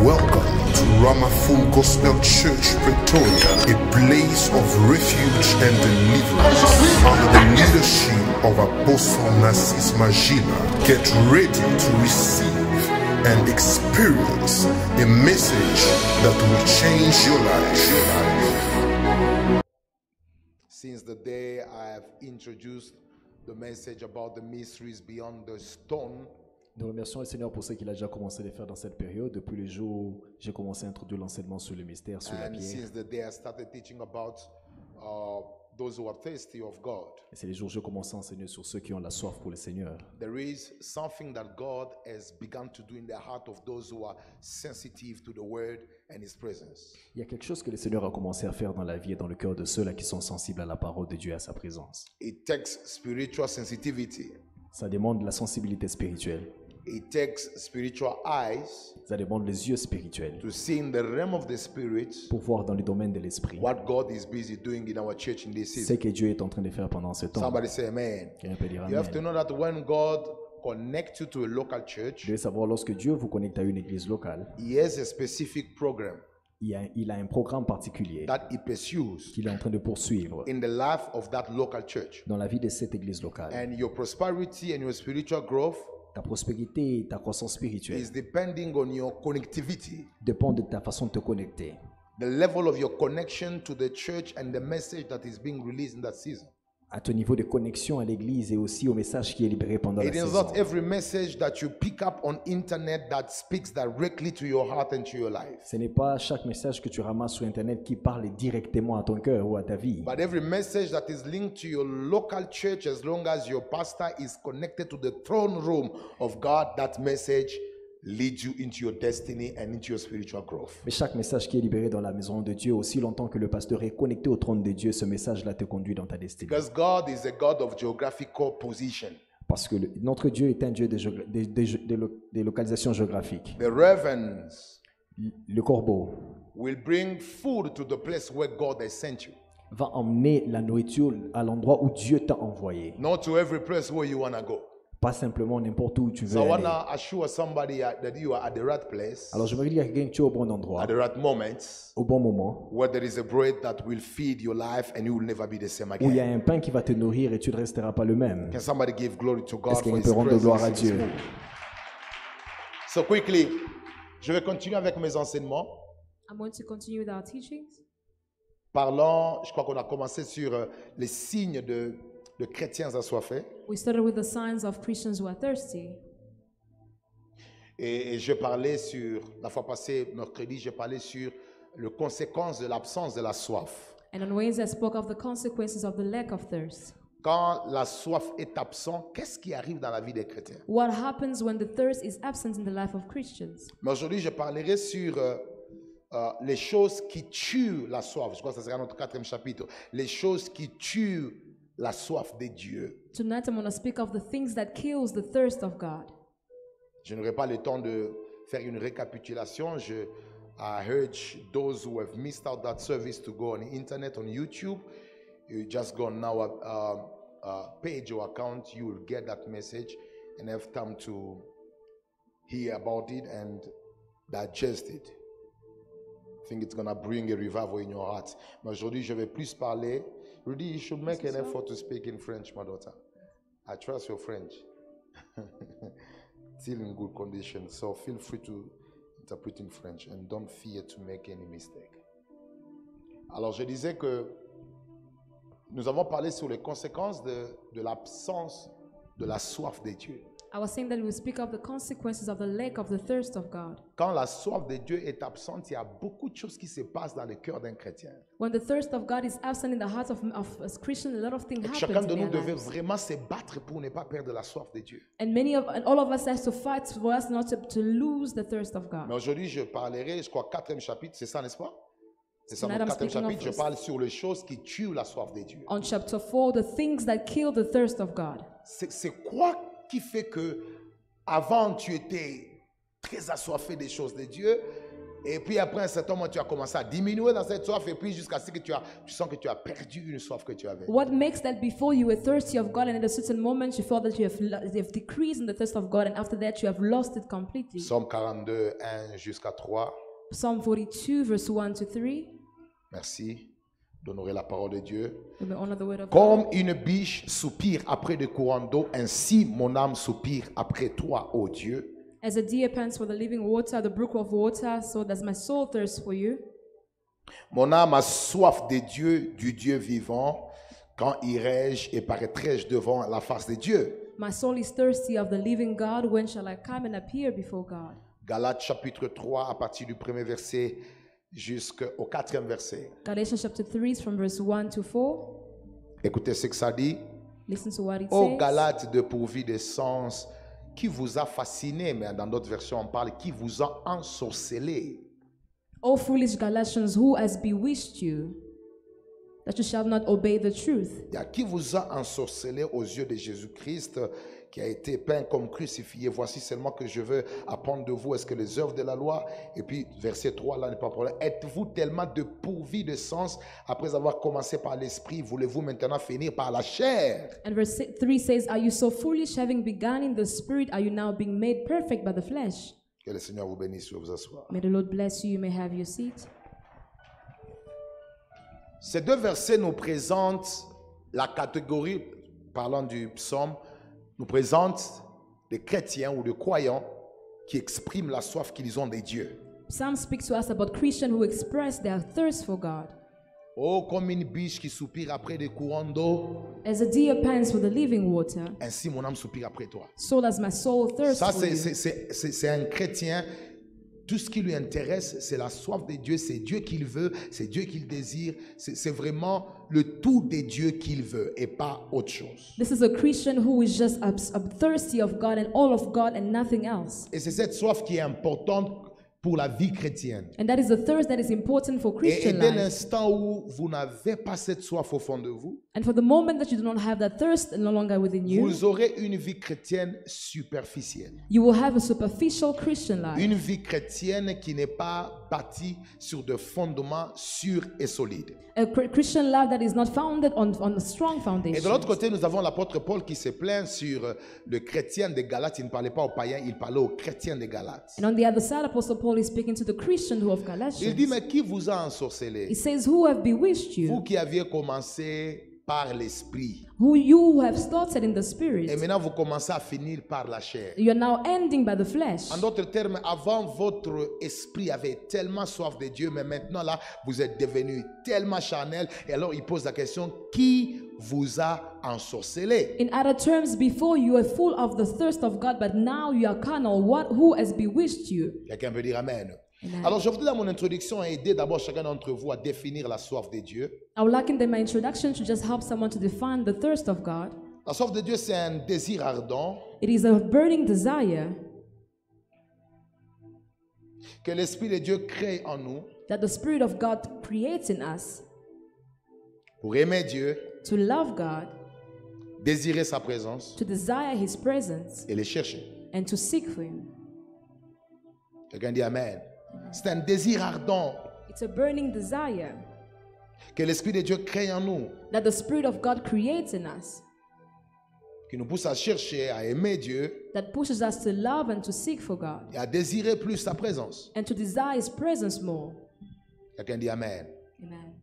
Welcome to Rama Full Gospel Church, Pretoria, a place of refuge and deliverance under the leadership of Apostle Narcisse Magila. Get ready to receive and experience a message that will change your life. Since the day I have introduced the message about the mysteries beyond the stone, Nous remercions le Seigneur pour ce qu'il a déjà commencé de faire dans cette période, depuis le jour où j'ai commencé à introduire l'enseignement sur le mystère, sur la and pierre. since the day I started teaching about those who are thirsty of God, Et c'est les jours où je commence à enseigner sur ceux qui ont la soif pour le Seigneur. there is something that God has begun to do in the heart of those who are sensitive to the word and His presence. Il y a quelque chose que le Seigneur a commencé à faire dans la vie et dans le cœur de ceux-là qui sont sensibles à la parole de Dieu et à sa présence. It takes spiritual sensitivity. Ça demande la sensibilité spirituelle. It takes spiritual eyes Ça demande les yeux spirituels to see in the realm of the spirit pour voir dans le domaine de l'esprit what God is busy doing in our church in this ce season. que Dieu est en train de faire pendant ce temps. Somebody say amen. Quelqu'un peut dire You have to amen. know that when God connects you to a local church, Vous devez savoir, lorsque Dieu vous connecte à une église locale, He has a specific program il a un programme particulier that He pursues qu'il est en train de poursuivre in the life of that local church. dans la vie de cette église locale. And your prosperity and your spiritual growth Ta prospérité et ta croissance spirituelle is depending on your connectivity, dépendent de ta façon de te connecter, the level of your connection to the church and the message that is being released in that season. à ton niveau de connexion à l'église et aussi au message qui est libéré pendant la It is saison. not every message that you pick up on internet that speaks directly to your heart and to your life. Ce n'est pas chaque message que tu ramasses sur Internet qui parle directement à ton cœur ou à ta vie. But every message that is linked to your local church, as long as your pastor is connected to the throne room of God, that message leads you into your destiny and into your spiritual growth. Mais chaque message qui est libéré dans la maison de Dieu, aussi longtemps que le pasteur est connecté au trône de Dieu, ce message-là te conduit dans ta destinée. Because God is a God of geographical position. Parce que notre Dieu est un Dieu de localisation géographique. The ravens Le corbeau will bring food to the place where God has sent you, va emmener la nourriture à l'endroit où Dieu t'a envoyé. not to every place where you want to go. Pas simplement n'importe où tu veux So I want aller. to assure somebody that you are at the right place, Alors je me dis à quelqu'un que tu es au bon endroit, at the right moment, au bon moment, where there is a bread that will feed your life and you will never be the same où il y a again. un pain qui va te nourrir et tu ne resteras pas le même. Can somebody give glory to God Est-ce for quelqu'un His peut rendre gloire à presence in this Dieu? room? So quickly, je vais continuer avec mes enseignements. I'm going to continue with our teachings. Parlant, je crois qu'on a commencé sur les signes de chrétiens assoiffés. We started with the signs of Christians who are thirsty. Et je parlais sur, la fois passée, mercredi, j'ai parlé sur les conséquences de l'absence de la soif. And on Wednesday, I spoke of the consequences of the lack of thirst. Quand la soif est absente, qu'est-ce qui arrive dans la vie des chrétiens? What happens when the thirst is absent in the life of Christians? Mais aujourd'hui, je parlerai sur les choses qui tuent la soif. Je crois que ce sera notre 4e chapitre. Les choses qui tuent la soif de Dieu. Tonight, I'm going to speak of the things that kills the thirst of God. Je n'aurai pas le temps de faire une récapitulation. I urge those who have missed out that service to go on the internet, on YouTube. You just go on our page or account. You will get that message and have time to hear about it and digest it. I think it's going to bring a revival in your heart. Mais aujourd'hui, je vais plus parler. Rudy, you should make an effort to speak in French, my daughter. I trust your French. Still in good condition, so feel free to interpret in French and don't fear to make any mistake. Alors, je disais que nous avons parlé sur les conséquences de l'absence de la soif de Dieu. I was saying that we speak of the consequences of the lack of the thirst of God. Quand la soif de Dieu est absente, il y a beaucoup de choses qui se passent dans le cœur d'un chrétien. When the thirst of God is absent in the heart of a Christian, a lot of things Donc, happen chacun de in nous their devait lives. vraiment se battre pour ne pas perdre la soif de Dieu. And all of us has to fight for us not to lose the thirst of Mais God. aujourd'hui, je parlerai, je crois, 4e chapitre, c'est ça, n'est-ce pas? C'est ça, Tonight notre I'm 4e speaking chapitre, je of- parle sur les choses qui tuent la soif de Dieu. On chapter 4, the things that kill the thirst of God. C'est quoi qui fait que avant tu étais très assoiffé des choses de Dieu Et puis après un certain moment, tu as commencé à diminuer dans cette soif et puis jusqu'à ce que tu sens que tu as perdu une soif que tu avais. What makes that before you were thirsty of God and at a certain moment you felt that you have decreased in the thirst of God and after that you have lost it completely? Psaume 42, 1 jusqu'à 3. Psalm 42 verse 1 to 3. Merci d'honorer la parole de Dieu. We may honor the word of God. Comme une biche soupire après des courants d'eau, ainsi mon âme soupire après toi, ô Dieu. As a deer pants for the living water, the brook of water, so does my soul thirst for you. Mon âme a soif des dieux, du Dieu vivant. Quand irai-je et paraîtrai-je devant la face de Dieu? My soul is thirsty of the living God. When shall I come and appear before God? Galates chapitre 3, à partir du premier verset jusqu'au 4e verset. Galatians chapter 3 from verse 1 to 4. Écoutez ce que ça dit. Listen to what it Ô says. Galates dépourvus de sens, qui vous a fasciné, mais dans d'autres versions on parle, qui vous a ensorcelé. O foolish Galatians, who has bewitched you, that you shall not obey the truth? Il y a qui vous a ensorcelé aux yeux de Jésus-Christ, qui a été peint comme crucifié. Voici seulement que je veux apprendre de vous. Est-ce que les œuvres de la loi, et puis verset 3, là n'est pas problème. Êtes-vous tellement dépourvus de sens, après avoir commencé par l'esprit, voulez-vous maintenant finir par la chair? And verse 3 says, are you so foolish, having begun in the spirit, are you now being made perfect by the flesh? Que le Seigneur vous bénisse, vous asseoir. May the Lord bless you. You may have your seat. Ces deux versets nous présentent la catégorie, parlant du psaume, nous présentent des chrétiens ou des croyants qui expriment la soif qu'ils ont des dieux. Psalm speaks to us about Christians who express their thirst for God. Oh, comme une biche qui soupire après des courants d'eau, As a deer pants for the living water, ainsi mon âme soupire après toi. so does my soul thirst Ça, for you. c'est un chrétien. Tout ce qui lui intéresse, c'est la soif de Dieu, c'est Dieu qu'il veut, c'est Dieu qu'il désire, c'est vraiment le tout des dieux qu'il veut et pas autre chose. This is a Christian who is just thirsty of God and all of God and nothing else. Et c'est cette soif qui est importante pour la vie chrétienne. And that is the thirst that is important for Et Christian dès life. l'instant où vous n'avez pas cette soif au fond de vous, And for the moment that you do not have that thirst no longer within you, vous aurez une vie chrétienne superficielle. you will have a superficial Christian life. Une vie chrétienne qui n'est pas bâtie sur des fondements sûrs et solides. A Christian life that is not founded on a strong Et foundation. de l'autre côté, nous avons l'apôtre Paul qui se plaint sur le chrétien des Galates. Il ne parlait pas aux païens, il parlait aux chrétiens des Galates. And on the other side, Apostle Paul is speaking to the Christian who of Il dit, Galatians. mais qui vous a ensorcelé? He says, who have bewitched Vous you? qui aviez commencé par l'esprit. Who you have started in the Et spirit. maintenant, vous commencez à finir par la chair. You are now ending by the flesh. En d'autres termes, avant, votre esprit avait tellement soif de Dieu, mais maintenant, là, vous êtes devenu tellement charnel. Et alors, il pose la question, qui vous a ensorcelé? In other terms, before you were full of the thirst of God, but now you are carnal. Who has bewitched you? Quelqu'un peut dire Amen. Amen. Alors, je voudrais dans mon introduction aider d'abord chacun d'entre vous à définir la soif de Dieu. I would like in my introduction to just help someone to define the thirst of God. La soif de Dieu, c'est un désir ardent It is a burning desire que l'Esprit de Dieu crée en nous that the Spirit of God creates in us pour aimer Dieu, to love God, désirer sa présence to desire His presence, et le chercher. and to seek for Him. Quelqu'un dit Amen. C'est un désir ardent It's a burning desire que l'Esprit de Dieu crée en nous, that the Spirit of God creates in us, qui nous pousse à chercher, à aimer Dieu that pushes us to love and to seek for God, et à désirer plus sa présence. and to desire His presence more. Quelqu'un dit Amen. Amen.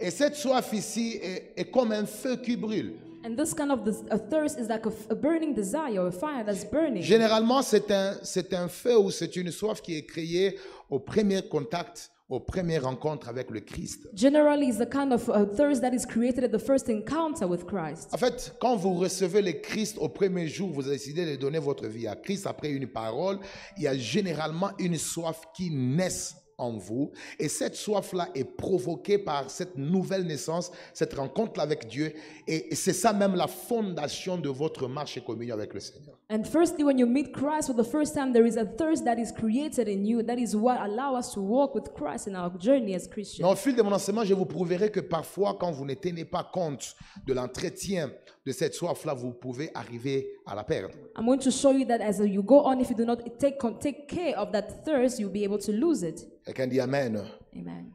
Et cette soif ici est comme un feu qui brûle. And this kind of a thirst is like a burning desire or a fire that's burning. Généralement, c'est un feu ou c'est une soif qui est créée au premier contact, aux premières rencontres avec le Christ. Generally, it's the kind of thirst that is created at the first encounter with Christ. En fait, quand vous recevez le Christ au premier jour, vous décidez de donner votre vie à Christ après une parole, il y a généralement une soif qui naît en vous. Et cette soif-là est provoquée par cette nouvelle naissance, cette rencontre avec Dieu. Et c'est ça même la fondation de votre marche et communion avec le Seigneur. And firstly, when you meet Christ for the first time, there is a thirst that is created in you. That is what allows us to walk with Christ in our journey as Mais Christians. au fil de mon enseignement, je vous prouverai que parfois, quand vous ne tenez pas compte de l'entretien de cette soif-là, vous pouvez arriver à la perdre. I'm going to show you that as you go on, if you do not take care of that thirst, you'll be able to lose it. Quelqu'un dit Amen. Amen.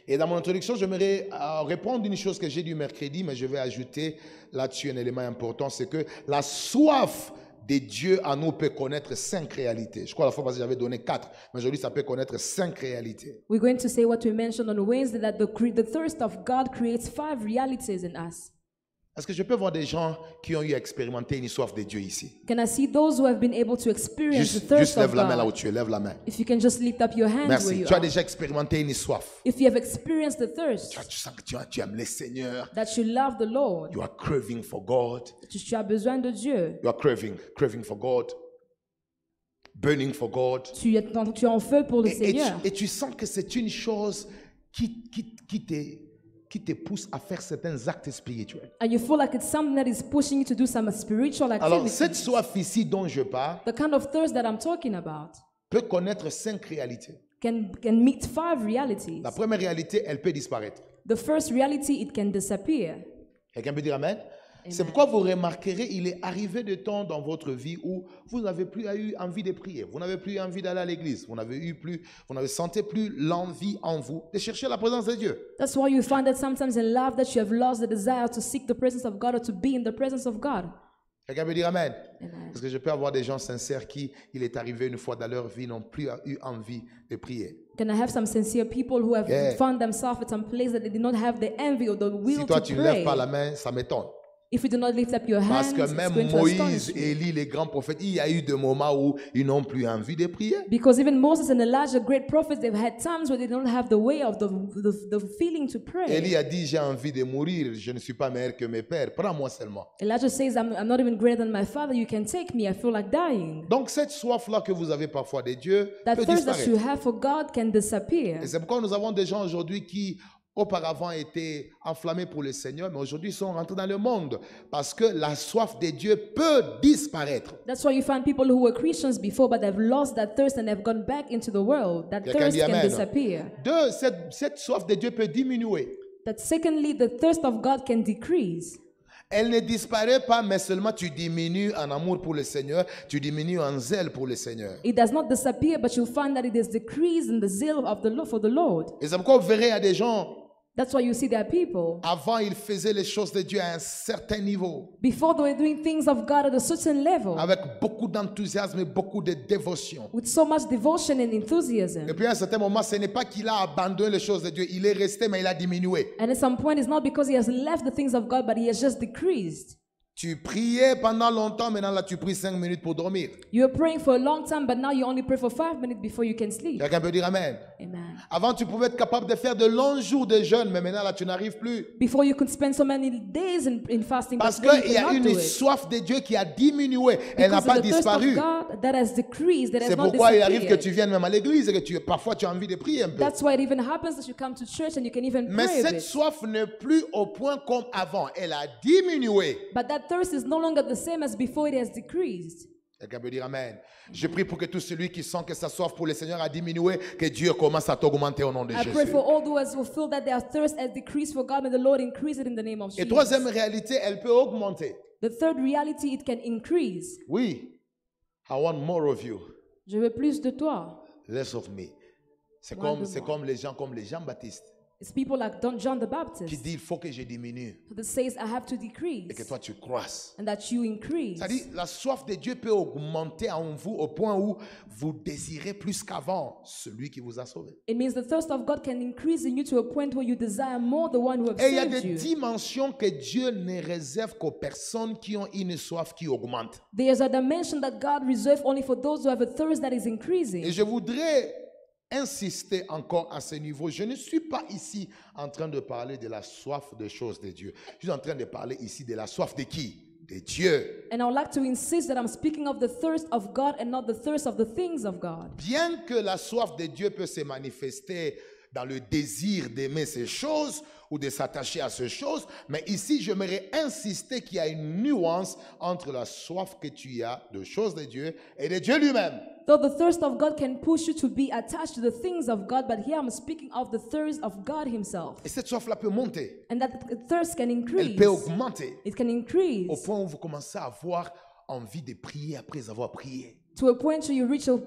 Et dans mon introduction, j'aimerais répondre une chose que j'ai dit mercredi, mais je vais ajouter là-dessus un élément important, c'est que la soif de Dieu en nous peut connaître 5 réalités. Je crois la fois passée j'avais donné 4, mais aujourd'hui ça peut connaître 5 réalités. We're going to say what we mentioned on Wednesday, that the thirst of God creates 5 realities in us. Est-ce que je peux voir des gens qui ont eu à expérimenter une soif de Dieu ici? Can I see those who have been able to experience the Juste thirst lève of la main là où God? tu es, lève la main. If you can just lift up your hands where Merci. you Tu as are. déjà expérimenté une soif. If you have experienced the thirst, Tu sens que tu aimes le Seigneur. that you love the Lord, You are craving for God. que tu as besoin de Dieu, You are craving for God. Burning for God. tu es en feu pour le Seigneur. Et tu sens que c'est une chose qui te pousse à faire certains actes spirituels. And you feel like it's something that is pushing you to do some spiritual Alors, activity. cette soif ici dont je parle The kind of thirst that I'm talking about peut connaître 5 réalités. can meet 5 realities. La première réalité, elle peut disparaître. The first reality, it can disappear. Quelqu'un peut dire Amen? C'est pourquoi vous remarquerez, il est arrivé des temps dans votre vie où vous n'avez plus eu envie de prier, vous n'avez plus envie d'aller à l'église, vous n'avez senti plus l'envie en vous de chercher la présence de Dieu. That's why you find that sometimes in life that you have lost the desire to seek the presence of God or to be in the presence of God. Quelqu'un peut dire Amen? Amen. Parce que je peux avoir des gens sincères qui, il est arrivé une fois dans leur vie, n'ont plus eu envie de prier. Can I have some sincere people who have Yeah. found themselves at some place that they did not have the envy or the will Si toi to tu ne lèves pray? pas la main, ça m'étonne. If you do not lift up your Parce hands, que it's même going to Moïse, astonish you. Élie, les grands prophètes, il y a eu des moments où ils n'ont plus envie de prier. Because even Moses and Elijah, great prophets, they've had times where they don't have the way of the feeling to pray. Élie a dit, j'ai envie de mourir, je ne suis pas meilleur que mes pères, prends-moi seulement. Elijah says, I'm not even greater than my father. You can take me. I feel like dying. Donc cette soif-là que vous avez parfois de Dieu That peut thirst that you disparaître. have for God can disappear. Et c'est pourquoi nous avons des gens aujourd'hui qui auparavant étaient enflammés pour le Seigneur, mais aujourd'hui sont rentrés dans le monde parce que la soif de Dieu peut disparaître. That's why you find people who were Christians before, but they've lost that thirst and they've gone back into the world. That Quelqu'un thirst dit can Amen. disappear. Deux, cette soif de Dieu peut diminuer. That secondly, the thirst of God can decrease. Elle ne disparaît pas, mais seulement tu diminues en amour pour le Seigneur, tu diminues en zèle pour le Seigneur. It does not disappear, but you'll find that it is decreased in the zeal of the Lord for the Lord. Et c'est pourquoi vous verrez, il y a des gens, That's why you see there are people, avant ils faisaient les choses de Dieu à un certain niveau, before they were doing things of God at a certain level, avec beaucoup d'enthousiasme et beaucoup de dévotion. with so much devotion and enthusiasm. Et puis à un certain moment, ce n'est pas qu'il a abandonné les choses de Dieu, il est resté, mais il a diminué. And at some point, it's not because he has left the things of God, but he has just decreased. Tu priais pendant longtemps, maintenant là tu pries 5 minutes pour dormir. You were praying for a long time, but now you only pray for 5 minutes before you can sleep. Quelqu'un peut dire Amen. Amen. Avant tu pouvais être capable de faire de longs jours de jeûne, mais maintenant là tu n'arrives plus. Before you could spend so many days in fasting, but Parce then you qu'il y a cannot do une it. soif de Dieu qui a diminué, elle n'a Because pas of the thirst of disparu. God that has decreased, that has C'est not pourquoi il arrive que disappeared. tu viennes même à l'église et que parfois tu as envie de prier un peu. That's why it even happens that you come to church and you can even Mais pray a cette bit. soif n'est plus au point comme avant, elle a diminué. But that thirst is no longer the same as before, it has decreased. Quelqu'un peut dire Amen. Je prie pour que tout celui qui sent que sa soif pour le Seigneur a diminué, que Dieu commence à t'augmenter au nom de I Jésus. pray for all those who feel that their thirst has decreased for God, may the Lord increase it in the name of Et Jesus. troisième réalité, elle peut augmenter. The third reality, it can increase. Oui. I want more of you, Je veux plus de toi. less of me. C'est Moins de moi. comme les gens comme les Jean-Baptiste It's people like John the qui Baptist disent il faut que je diminue that says, I have to et que decrease toi tu croisses. and that you increase. C'est-à-dire la soif de Dieu peut augmenter en vous au point où vous désirez plus qu'avant celui qui vous a sauvé. It means the thirst of God can increase in you to a point where you desire more the one who has Et il y a saved des you. dimensions que Dieu ne réserve qu'aux personnes qui ont une soif qui augmente. There's a dimension that God reserved only for those who have a thirst that is increasing. Et je voudrais insister encore à ce niveau. Je ne suis pas ici en train de parler de la soif des choses de Dieu. Je suis en train de parler ici de la soif de qui? De Dieu. And I would like to insist that I'm speaking of the thirst of God and not the thirst of the things of God. Bien que la soif de Dieu peut se manifester dans le désir d'aimer ces choses ou de s'attacher à ces choses, mais ici, j'aimerais insister qu'il y a une nuance entre la soif que tu as de choses de Dieu et de Dieu lui-même. Though the thirst of God can push you to be attached to the things of God, but here I'm speaking of the thirst of God himself. Et cette soif-là peut monter. And that thirst can Elle increase. peut augmenter. It can Au increase point où vous commencez à avoir envie de prier après avoir prié. to a point where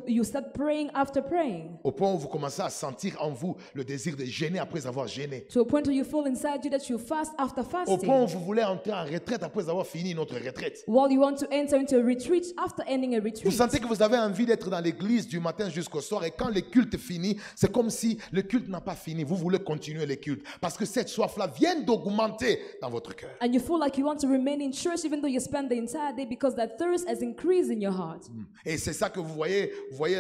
you start praying after praying. Au point où vous commencez à sentir en vous le désir de jeûner après avoir jeûné. To a point where you feel inside you that you fast after Au point où fasting. vous voulez entrer en retraite après avoir fini notre retraite. While you want to enter into a retreat after ending a Vous retreat. sentez que vous avez envie d'être dans l'église du matin jusqu'au soir et quand le culte finit, c'est comme si le culte n'a pas fini. Vous voulez continuer le culte parce que cette soif-là vient d'augmenter dans votre cœur. And you feel like you want to remain in church even though you spend the entire day because that thirst has increased in your heart. Et c'est ça que vous voyez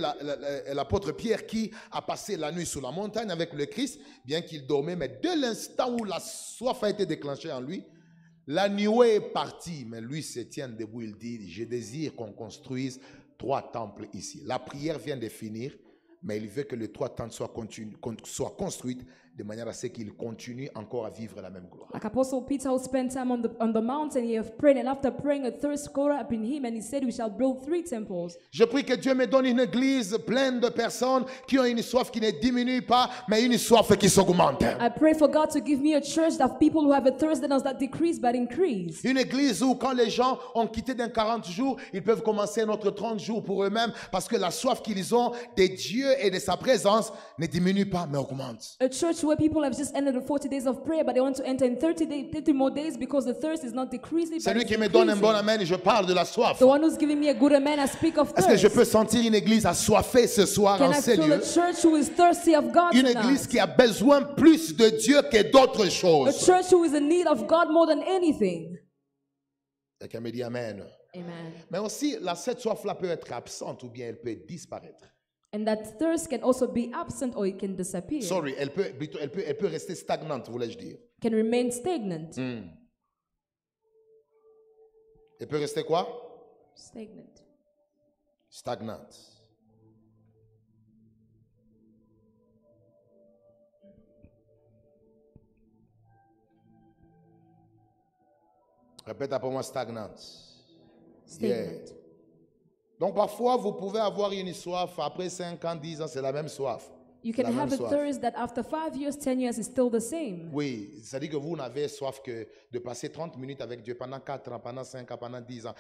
l'apôtre Pierre qui a passé la nuit sur la montagne avec le Christ, bien qu'il dormait, mais dès l'instant où la soif a été déclenchée en lui, la nuée est partie, mais lui se tient debout, il dit, je désire qu'on construise 3 temples ici. La prière vient de finir, mais il veut que les 3 temples soient construits de manière à ce qu'il continue encore à vivre la même gloire. Like Apostle Peter who spent time on the mountain, he have prayed, and after praying a thirst caught up in him, and he said, we shall build 3 temples. Je prie que Dieu me donne une église pleine de personnes qui ont une soif qui ne diminue pas, mais une soif qui s'augmente. I pray for God to give me a church of people who have a thirst that does not decrease but increase. Une église où quand les gens ont quitté d'un 40 jours, ils peuvent commencer un autre 30 jours pour eux-mêmes parce que la soif qu'ils ont de Dieu et de sa présence ne diminue pas mais augmente. A church where people have just ended the 40 days of prayer, but they want to enter in 30 more days because the thirst is not decreasing. C'est But lui it's qui me donne un bon increasing. amen et je parle de la soif. The one who's giving me a good amen, I speak of Est-ce que je thirst. peux sentir une église assoiffée ce soir Can en I ces feel lieux? a church who is thirsty of God Une tonight? église qui a besoin plus de Dieu que d'autres A choses. church who is in need of God more than anything. Quelqu'un me dit amen. Amen. Mais aussi, cette soif-là peut être absente ou bien elle peut disparaître. And that thirst can also be absent or it can disappear. Sorry, elle peut rester stagnante, voulais-je dire. Can remain stagnant. Elle peut rester quoi? Stagnant. Stagnante. Répète après moi, stagnante. Stagnant. Yeah. Donc parfois, vous pouvez avoir une soif, après 5 ans, 10 ans, c'est la même soif. You C'est can la même have a soif. thirst that after 5 years, 10 years is still the same. Oui, c'est-à-dire que vous n'avez soif que de passer 30 minutes avec Dieu pendant 4 ans, pendant 5 ans, pendant 10 ans.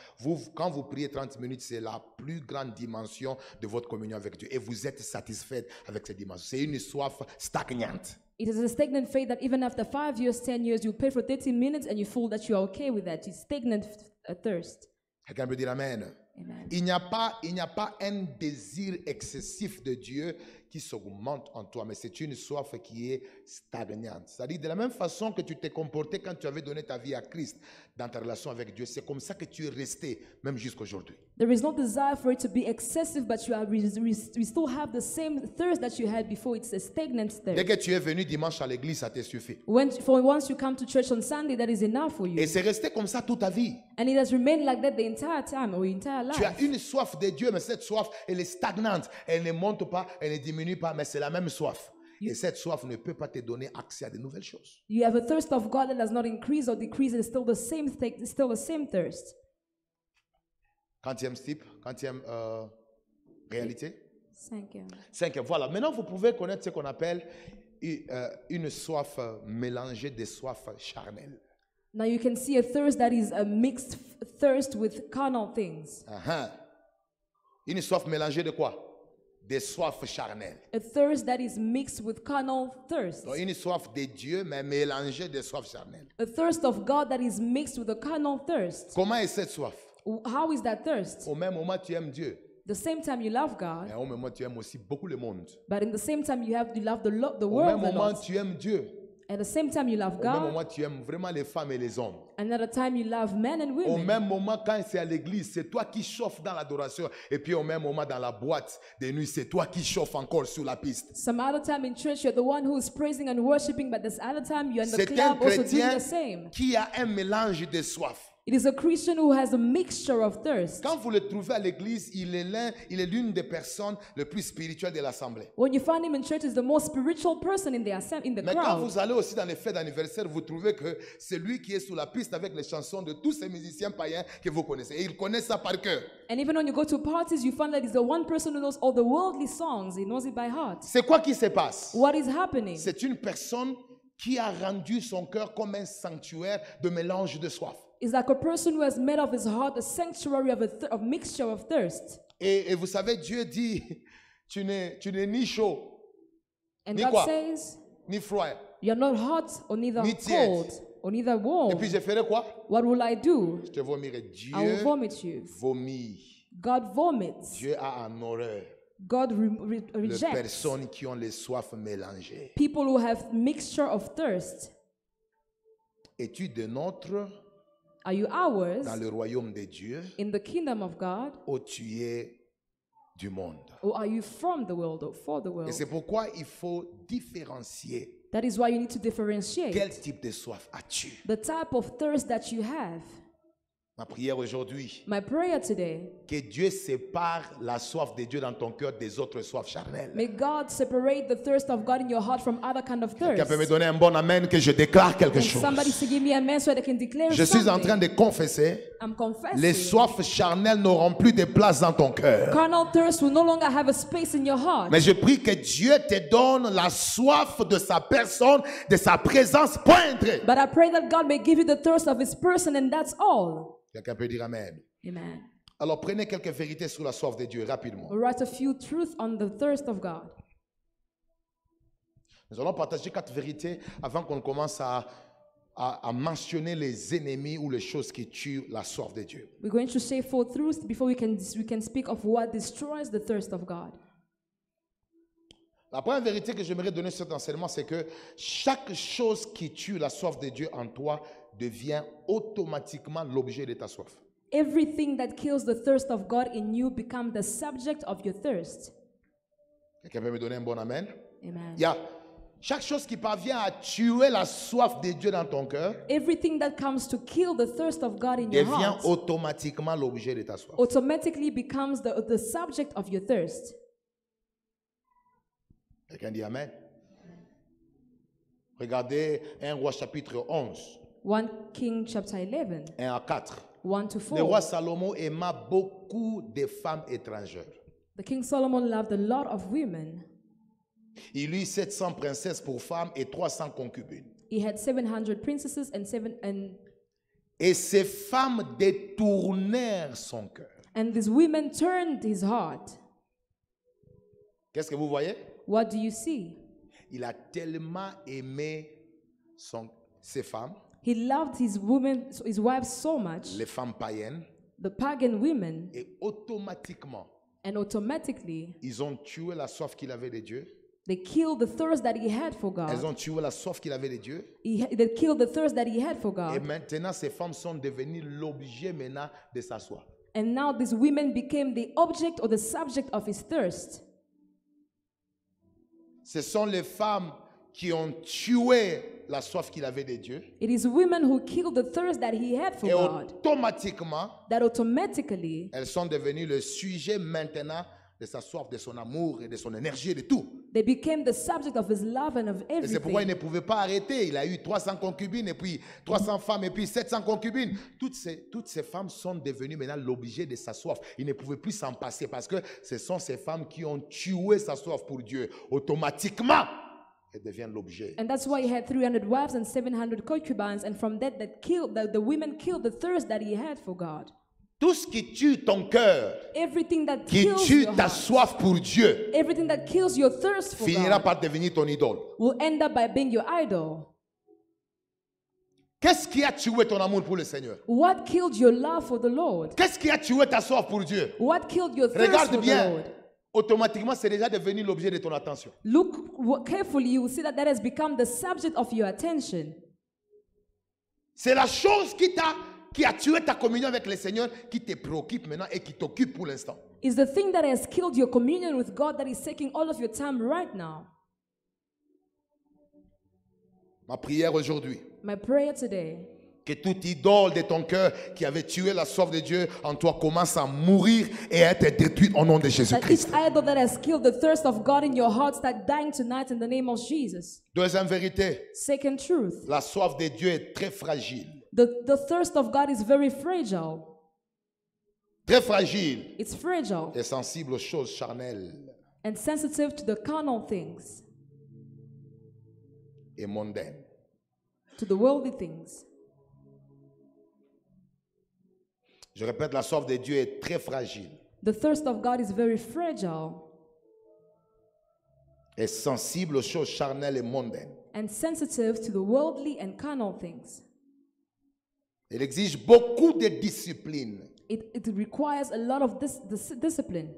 Quand vous priez 30 minutes, c'est la plus grande dimension de votre communion avec Dieu. Et vous êtes satisfait avec cette dimension. C'est une soif stagnante. It is a stagnant faith that even after 5 years, 10 years, you pray for 30 minutes and you feel that you are okay with that. It's stagnant thirst. Quelqu'un peut dire Amen. Amen. Il n'y a pas un désir excessif de Dieu qui s'augmente en toi, mais c'est une soif qui est stagnante. C'est-à-dire de la même façon que tu t'es comporté quand tu avais donné ta vie à Christ dans ta relation avec Dieu, c'est comme ça que tu es resté, même jusqu'aujourd'hui. There is no desire for it to be excessive, but we still have the same thirst that you had before. It's a stagnant Dès thirst. que tu es venu dimanche à l'église, ça te suffit. For once you come to church on Sunday, that is enough for you. Et c'est resté comme ça toute ta vie. And it has remained like that the entire time or your entire Tu as life. une soif de Dieu, mais cette soif, elle est stagnante. Elle ne monte pas, elle ne diminue pas, mais c'est la même soif. Et cette soif ne peut pas te donner accès à de nouvelles choses. You have a thirst of God that does not increase or decrease. It's still the same thing. It's still the same thirst. Quantième type, quantième réalité. Thank you. 5e, voilà. Maintenant, vous pouvez connaître ce qu'on appelle une soif mélangée de soif charnelle. Now you can see a thirst that is a mixed thirst with carnal things. Une soif mélangée de quoi? Des soifs charnelles. A thirst that is mixed with carnal thirst. Donc, une soif de Dieu, mais mélangée de soifs charnelles. A thirst of God that is mixed with a carnal thirst. Comment est cette soif? How is that thirst? Au même moment, tu aimes Dieu. The same time you love God, Et au même moment, tu aimes aussi beaucoup le monde. but in the same time you love the Au world même a moment, lot. tu aimes Dieu. At the same time you love Au même God, moment, tu aimes vraiment les femmes et les hommes. another time you love men and Au women. même moment, quand c'est à l'église, c'est toi qui chauffes dans l'adoration. Et puis au même moment, dans la boîte de nuit, c'est toi qui chauffes encore sur la piste. Some other time in church you're the one who is praising and worshiping, but this other time you're in the C'est un club also doing chrétien the same. qui a un mélange de soif. It is a Christian who has a mixture of thirst. Quand vous le trouvez à l'église, il est l'une des personnes les plus spirituelles de l'assemblée. When you find him in church, he's the most spiritual person in the Mais quand crowd. vous allez aussi dans les fêtes d'anniversaire, vous trouvez que c'est lui qui est sous la piste avec les chansons de tous ces musiciens païens que vous connaissez. Et il connaît ça par cœur. And even when you go to parties, you find that he's the one person who knows all the worldly songs. He knows it by heart. C'est quoi qui se passe? What is happening? C'est une personne qui a rendu son cœur comme un sanctuaire de mélange de soif. It's like a person who has made of his heart a sanctuary of mixture of thirst. Et vous savez, Dieu dit, tu n'es ni chaud, And Ni God quoi? says, ni froid. you're not hot or neither Ni tiède. cold or neither Et warm. puis je ferai quoi? What will I do? Je te vomirai. I will Dieu vomit you. vomit. God vomits. Dieu a en horreur God les rejects personnes qui ont les soifs mélangées. people who have mixture of thirst. Es-tu de notre Are you ours dans le royaume de Dieu in the kingdom of God, ou tu es du monde? or are you from the world or for the Et world? c'est pourquoi il faut différencier That is why you need to differentiate quel type de soif as-tu. the type of thirst that you have. Ma prière aujourd'hui, My prayer today, que Dieu sépare la soif de Dieu dans ton cœur des autres soifs charnelles. may God separate the thirst of God in your heart from other kind of Quelqu'un peut me thirst. donner un bon amen que je déclare quelque And chose. somebody to give me a man so that I can declare Je suis en something. train de confesser, I'm confessing. les soifs charnelles n'auront plus de place dans ton cœur. Carnal thirst will no longer have a space in your heart. Mais je prie que Dieu te donne la soif de sa personne, de sa présence, point entrée. But I pray that God may give you the thirst of his person, and that's all. Quelqu'un peut dire amen. Amen. Alors prenez quelques vérités sur la soif de Dieu rapidement. We'll write a few truths on the thirst of God. Nous allons partager 4 vérités avant qu'on commence à mentionner les ennemis ou les choses qui tuent la soif de Dieu. We're going to say 4 truths before we can speak of what destroys the thirst of God. La première vérité que j'aimerais donner sur cet enseignement, c'est que chaque chose qui tue la soif de Dieu en toi devient automatiquement l'objet de ta soif. Everything that kills the thirst of God in you becomes the subject of your thirst. Quelqu'un peut me donner un bon amen? Amen. Il y a chaque chose qui parvient à tuer la soif de Dieu dans ton cœur Everything that comes to kill the thirst of God in your devient heart automatiquement l'objet de ta soif. automatically becomes the subject of your thirst. Quelqu'un dit amen? Regardez 1 Roi chapitre 11, 1 King chapter 11, 1 à 4. 1 to Le roi 4. Salomon aima beaucoup de femmes étrangères. The King Solomon loved a lot of women. Il eut 700 princesses pour femmes et 300 concubines. He had 700 princesses Et ces femmes détournèrent son cœur. and these women turned his heart. Qu'est-ce que vous voyez? What do you see? Il a tellement aimé ses femmes, He loved his wives so much, les femmes païennes, the pagan women, et automatiquement, and automatically ils ont tué la soif qu'il avait de Dieu. they killed the thirst that he had for Elles God. ont tué la soif qu'il avait de Dieu. They killed the thirst that he had for Et God. maintenant, ces femmes sont devenues l'objet maintenant de sa soif. And now these women became the object or the subject of his thirst. Ce sont les femmes qui ont tué la soif qu'il avait de Dieu. It is women who killed the thirst that he had for Et God, automatiquement, that automatically elles sont devenues le sujet maintenant de sa soif, de son amour et de son énergie et de tout. they became the subject of his love and of Et c'est pourquoi il ne everything. pouvait pas arrêter. Il a eu 300 concubines et puis 300 femmes et puis 700 concubines. Toutes ces femmes sont devenues maintenant l'objet de sa soif. Il ne pouvait plus s'en passer parce que ce sont ces femmes qui ont tué sa soif pour Dieu. Automatiquement, elles deviennent l'objet. And that's why he had 300 wives and 700 concubines, and from that the women killed the thirst that he had for God. Tout ce qui tue ton cœur, Everything that qui kills tue your ta heart, soif pour Dieu, everything that kills your thirst for finira God par devenir ton idole. will end up by being your idol. Qu'est-ce qui a tué ton amour pour le Seigneur? What killed your love for the Lord? Qu'est-ce qui a tué ta soif pour Dieu? What killed your thirst Regarde for the bien. Lord? Automatiquement, c'est déjà devenu l'objet de ton attention. Look carefully, you will see that has become the subject of your attention. C'est la chose qui a tué ta communion avec le Seigneur qui te préoccupe maintenant et qui t'occupe pour l'instant. It's the thing that has killed your communion with God that is taking all of your time right now. Ma prière aujourd'hui, My prayer today, Que toute idole de ton cœur qui avait tué la soif de Dieu en toi commence à mourir et à être détruite au nom de That Jésus-Christ. each idol that has killed the thirst of God in your heart start dying tonight in the name of Jesus. Deuxième vérité, Second truth. la soif de Dieu est très fragile. The thirst of God is very fragile. Très fragile It's fragile et sensible aux choses charnelles and sensitive to the carnal things, et mondaines. to the worldly things. Je répète, la soif de Dieu est très fragile The thirst of God is very fragile et sensible aux choses charnelles et mondaines. and sensitive to the worldly and carnal things. Il exige beaucoup de discipline It requires a lot of discipline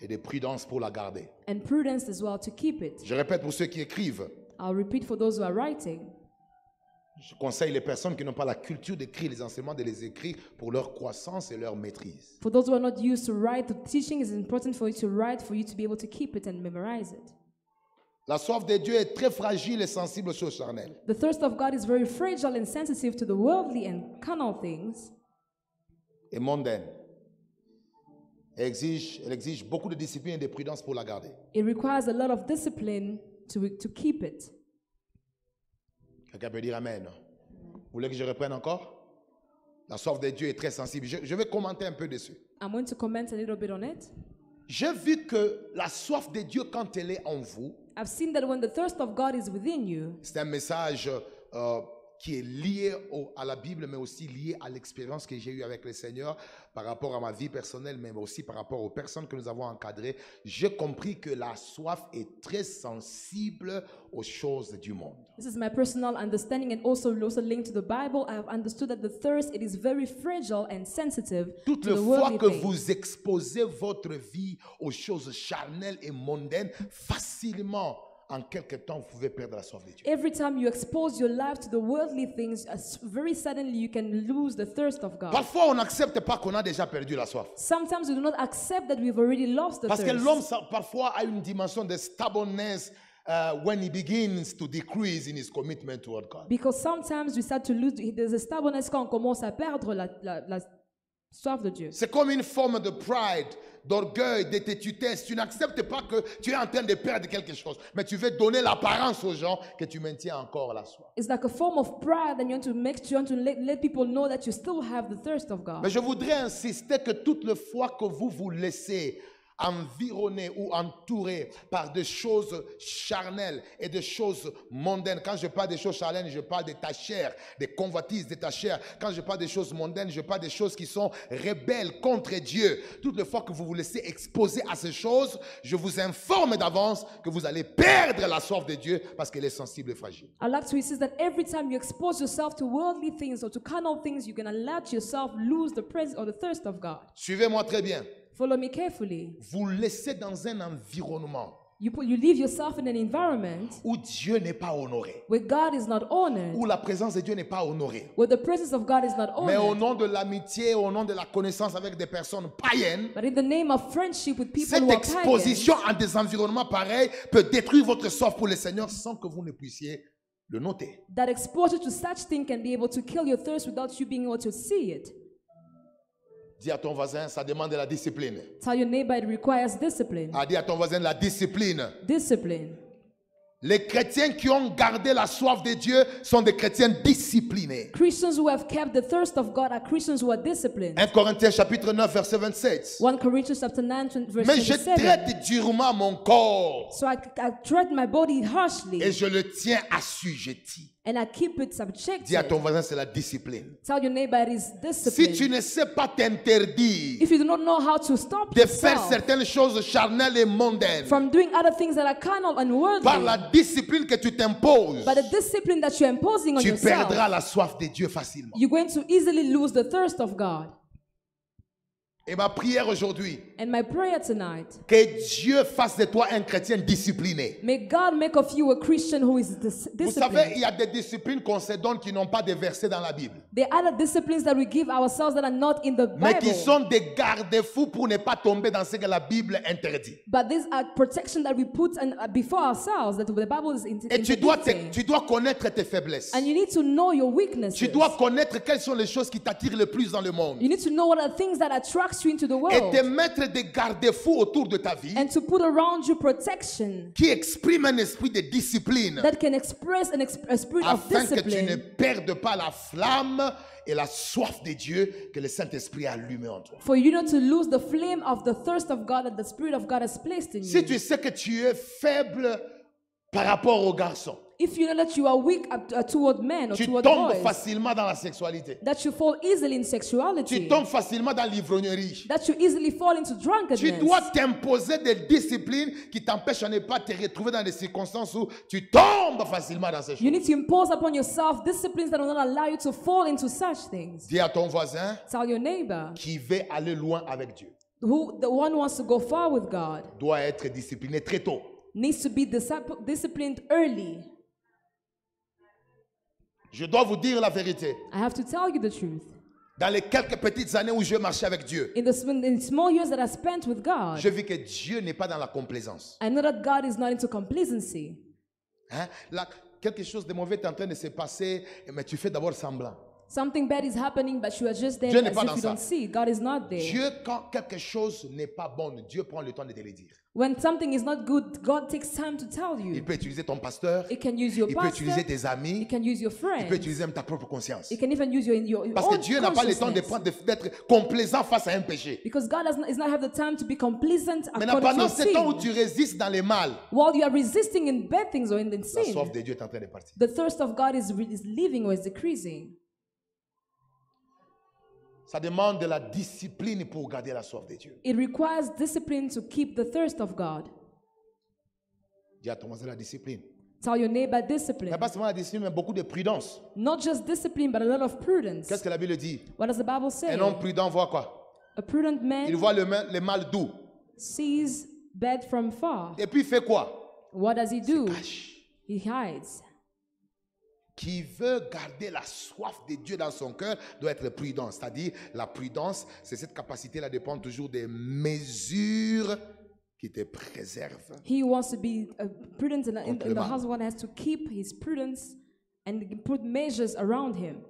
et de prudence pour la garder. and prudence as well to keep it. Je répète pour ceux qui écrivent. I'll repeat for those who are writing. Je conseille les personnes qui n'ont pas la culture d'écrire les enseignements de les écrire pour leur croissance et leur maîtrise. For those who are not used to write, the teaching is important for you to write, for you to be able to keep it and memorize it. La soif de Dieu est très fragile et sensible aux choses charnelles. The thirst of God is very fragile and sensitive to the worldly and carnal things Et mondaine. Elle exige beaucoup de discipline et de prudence pour la garder. It requires a lot of discipline to keep it. Quelqu'un peut dire Amen. Vous voulez que je reprenne encore? La soif de Dieu est très sensible. Je vais commenter un peu dessus. I'm going to comment a little bit on it. J'ai vu que la soif de Dieu, quand elle est en vous, I've seen that when the thirst of God is within you, c'est un message qui est lié à la Bible, mais aussi lié à l'expérience que j'ai eue avec le Seigneur par rapport à ma vie personnelle, mais aussi par rapport aux personnes que nous avons encadrées. J'ai compris que la soif est très sensible aux choses du monde. this is my personal understanding and also linked to the Bible. I have understood that the thirst, it is very fragile and sensitive Toutes to les the fois worldly que things. vous exposez votre vie aux choses charnelles et mondaines, facilement, en quelque temps, vous pouvez perdre la soif de Dieu. Every time you expose your life to the worldly things, very suddenly you can lose the thirst of God. Parfois, on n'accepte pas qu'on a déjà perdu la soif. Sometimes we do not accept that we've already lost the Parce que thirst. l'homme, parfois, a une dimension de stubbornness when he begins to decrease in his commitment toward God. Because sometimes we start to lose, there's a stubbornness quand on commence à perdre la soif de Dieu. C'est comme une forme de pride, d'orgueil, de tétutesse. Tu n'acceptes pas que tu es en train de perdre quelque chose, mais tu veux donner l'apparence aux gens que tu maintiens encore la soif. It's like a form of pride, and you want to let people know that you still have the thirst of God. Mais je voudrais insister que toutes les fois que vous vous laissez environné ou entouré par des choses charnelles et des choses mondaines. Quand je parle des choses charnelles, je parle de ta chair, des convoitises de ta chair. Quand je parle des choses mondaines, je parle des choses qui sont rebelles contre Dieu. Toutes les fois que vous vous laissez exposer à ces choses, je vous informe d'avance que vous allez perdre la soif de Dieu parce qu'elle est sensible et fragile. I like to insist that every time you expose yourself to worldly things or to carnal things, you can let yourself lose the presence or the thirst of God. Suivez-moi très bien. Follow me carefully. Vous laissez dans un environnement You leave yourself in an environment où Dieu n'est pas honoré, where God is not honored, où la présence de Dieu n'est pas honorée. where the presence of God is not Mais au honored. nom de l'amitié, au nom de la connaissance avec des personnes païennes, But in the name of friendship with people cette who are exposition pagans, à des environnements pareils peut détruire votre soif pour le Seigneur sans que vous ne puissiez le noter. that exposure to such thing can be able to kill your thirst without you being able to see it. Dis à ton voisin, ça demande de la discipline. Tell your neighbor it requires discipline. Dis à ton voisin, la discipline. Discipline. Les chrétiens qui ont gardé la soif de Dieu sont des chrétiens disciplinés. Christians who have kept the thirst of God are Christians who are disciplined. 1 Corinthiens chapitre 9 verset 27. 1 Corinthians chapter 9 verse Mais je 27. traite durement mon corps So I treat my body harshly et je le tiens assujetti. and I keep it Dis à subjected. ton voisin, c'est la discipline. Tell your neighbor it is Si discipline. tu ne sais pas t'interdire If you do not know how to stop de faire yourself certaines choses charnelles et mondaines from doing other things that are carnal and par la worldly, discipline que tu t'imposes, but the discipline that you're imposing on tu yourself, perdras la soif de Dieu facilement. you're going to easily lose the thirst of God. Et ma prière aujourd'hui, And my prayer tonight, que Dieu fasse de toi un chrétien discipliné. may God make of you a Christian who is Vous savez, il disciplined. y a des disciplines qu'on se donne qui n'ont pas de versets dans la Bible. There are other disciplines that we give ourselves that are not in the mais qui Bible. sont des garde-fous pour ne pas tomber dans ce que la Bible interdit. But these are protection that we put before ourselves that the Bible is Et tu dois connaître tes faiblesses. And you need to know your weaknesses. Tu dois connaître quelles sont les choses qui t'attirent le plus dans le monde. You need to know what are the things that attracts you into the Et world. te mettre des garde-fous autour de ta vie And to put around you protection qui expriment un esprit de discipline that can express a spirit of afin que tu ne discipline. perdes pas la flamme et la soif de Dieu que le Saint-Esprit a allumé en toi. For you not to lose the flame of the thirst of God that the Spirit of God has placed in Si you. tu sais que tu es faible par rapport aux garçons, If you know that you are weak toward men or tu toward tombes boys, facilement dans la sexualité. that you fall easily in Tu sexuality, tombes facilement dans l'ivrognerie. that you easily fall into Tu drunkenness. dois t'imposer des disciplines qui t'empêchent à ne pas te retrouver dans des circonstances où tu tombes facilement dans ces You choses. need to impose upon yourself disciplines that will not allow you to fall into such things. Dis à ton voisin Tell your neighbor qui veut aller loin avec Dieu the one who wants to go far with God doit être discipliné très tôt. needs to be disciplined early. Je dois vous dire la vérité. I have to tell you the truth. Dans les quelques petites années où je marchais avec Dieu, In the small years that I spent with God, je vis que Dieu n'est pas dans la complaisance. I know that God is not into complacency. Hein? Là, quelque chose de mauvais est en train de se passer, mais tu fais d'abord semblant. Something bad is happening, but you are just there Dieu n'est as pas if dans you ça. don't see. God is not there. Dieu, quand quelque chose n'est pas bon, Dieu prend le temps de te le dire. When something is not good, God takes time to tell Il you. peut utiliser ton pasteur, It can use your il peut pastor, utiliser tes it amis, can use your il peut friends, utiliser même ta propre conscience. it can even use your Parce que own Dieu n'a pas le temps consciousness. d'être complaisant face à un péché. Because God does not have the time to be complacent Maintenant, according to pendant your ce temps où sin. tu résistes dans les mal, While you are resisting in bad things or in the la sin, soif de Dieu est en train de partir. the thirst of God is leaving or is decreasing. Ça demande de la discipline pour garder la soif de Dieu. It requires discipline to keep the thirst of God. Dis à ton voisin la discipline. Tell your neighbor Mais discipline. pas seulement la discipline, mais beaucoup de prudence. Not just discipline, but a lot of prudence. Qu'est-ce que la Bible dit? What does the Bible say? Un homme prudent voit quoi? A prudent Il man voit le mal d'où? sees bad from far. Et puis il fait quoi? What does he do? Cache. He hides. Qui veut garder la soif de Dieu dans son cœur doit être prudent. C'est-à-dire, la prudence, c'est cette capacité-là de prendre toujours des mesures qui te préservent. He wants to be prudent in Contre le the mal. husband has to keep his prudence and put measures around him.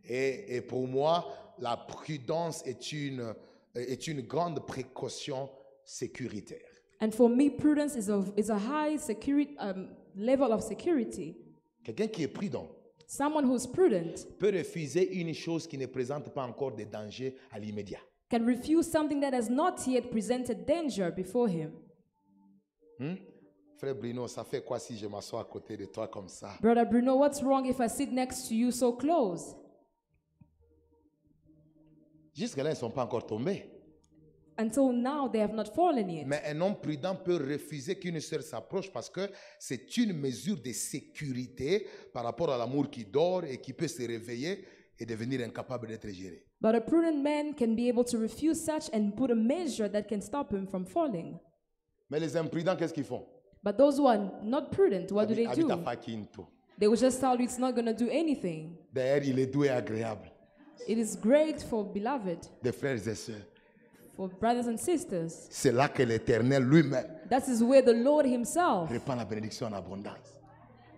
Et pour moi, la prudence est une grande précaution sécuritaire. And for me, prudence is a high security level of security. Quelqu'un qui est prudent Someone who's prudent peut refuser une chose qui ne présente pas encore de danger à l'immédiat. can refuse something that has not yet presented danger before him. Frère Bruno, ça fait quoi si je m'assois à côté de toi comme ça? Brother Bruno, what's wrong if I sit next to you so close? Jusque-là, ils ne sont pas encore tombés. Until now, they have not fallen yet. Mais un homme prudent peut refuser qu'une sœur s'approche parce que c'est une mesure de sécurité par rapport à l'amour qui dort et qui peut se réveiller et devenir incapable d'être géré. But a prudent man can be able to refuse such and put a measure that can stop him from falling. Mais les imprudents, qu'est-ce qu'ils font? But those who are not prudent, what do they do? Habita faquinto. They will just tell you it's not going to do anything. D'ailleurs, il est doux et agréable. It is great for beloved, Des frères et sœurs. for brothers and sisters. C'est là que l'Éternel lui-même That is where the Lord himself répand la bénédiction en abondance.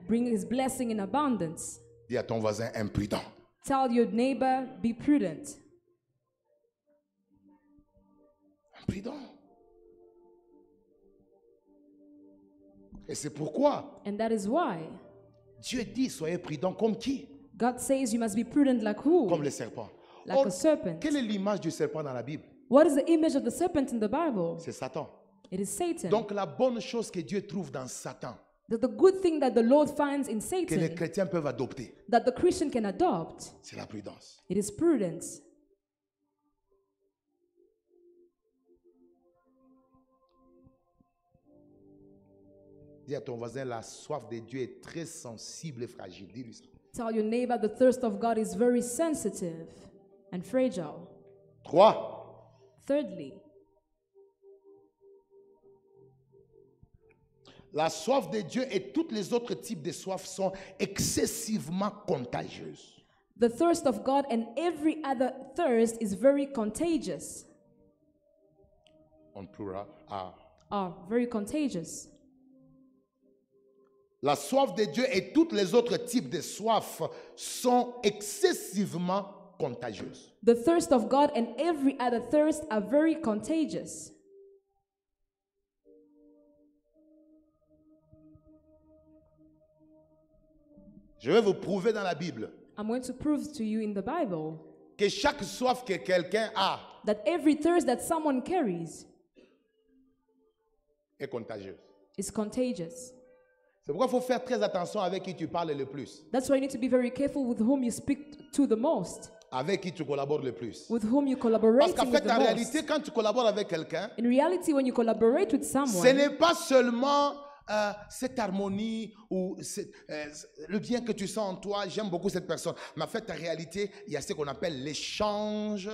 brings his blessing in abundance. Dis à ton voisin imprudent. Tell your neighbor, be prudent. Imprudent. Et c'est pourquoi And that is why Dieu dit soyez prudents comme qui? God says you must be prudent like who? Comme le serpent. Like a serpent. Quelle est l'image du serpent dans la Bible? What is the image of the serpent in the Bible? C'est Satan. It is Satan. Donc la bonne chose que Dieu trouve dans Satan, The good thing that the Lord finds in que les Satan, chrétiens peuvent adopter, that the Christian can adopt, c'est la prudence. it is prudence. Dis à ton voisin, la soif de Dieu est très sensible et fragile. Dis-lui ça. Tell your neighbor the thirst of God is very sensitive and fragile. 3. Thirdly, La soif de Dieu et tous les autres types de soif sont excessivement contagieuses. The thirst of God and every other thirst is very contagious. En plural. Very contagious. La soif de Dieu et tous les autres types de soif sont excessivement contagieuses. The thirst of God and every other thirst are very contagious. Je vais vous prouver dans la Bible I'm going to prove to you in the Bible que chaque soif que quelqu'un a that every thirst that someone carries est contagieuse. is contagious. C'est pourquoi il faut faire très attention avec qui tu parles le plus, That's why you need to be very careful with whom you speak to the most, avec qui tu collabores le plus. with whom you Parce collaborate qu'en with fait, the en most. réalité, quand tu collabores avec quelqu'un, In reality, when you collaborate with ce someone, n'est pas seulement cette harmonie ou le bien que tu sens en toi, j'aime beaucoup cette personne. Mais en fait, en réalité, il y a ce qu'on appelle l'échange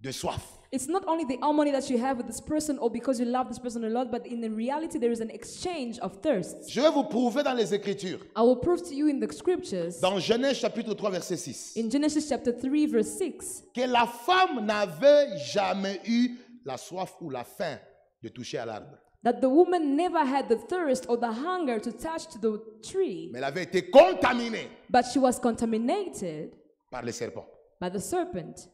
de soif. it's not only the harmony that you have with this person or because you love this person a lot, but in reality, there is an exchange of thirsts. Je vais vous prouver dans les Écritures. I will prove to you in the scriptures, Dans Genèse chapitre 3, verset 6, in Genesis chapter 3, verse 6, que la femme n'avait jamais eu la soif ou la faim de toucher à l'arbre. that the woman never had the thirst or the hunger to touch to the tree, Mais elle avait été contaminée but she was contaminated par les serpents. by the serpent.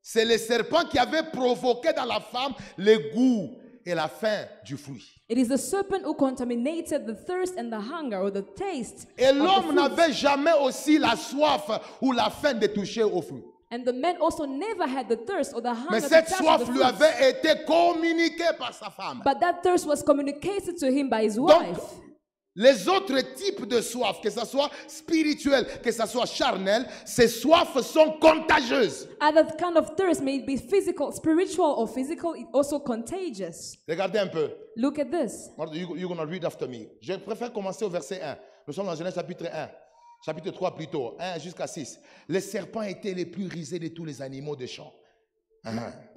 C'est le serpent qui avait provoqué dans la femme le goût et la faim du fruit. It is the serpent who contaminated the thirst and the hunger or the taste Et of the l'homme fruit. n'avait jamais aussi la soif ou la faim de toucher au fruit. And the man also never had the thirst or the hunger Mais to cette touch soif the lui fruit. avait été communiquée par sa femme. But that thirst was communicated to him by his Donc, wife. les autres types de soif, que ce soit spirituel, que ce soit charnel, ces soifs sont contagieuses. Other kind of thirst may be physical, spiritual or physical, it also contagious. Regardez un peu. Look at this. You're going to read after me. Je préfère commencer au verset 1. Nous sommes dans Genèse chapitre 1. Chapitre 3 plutôt. 1 jusqu'à 6. Les serpents étaient les plus rusés de tous les animaux des champs.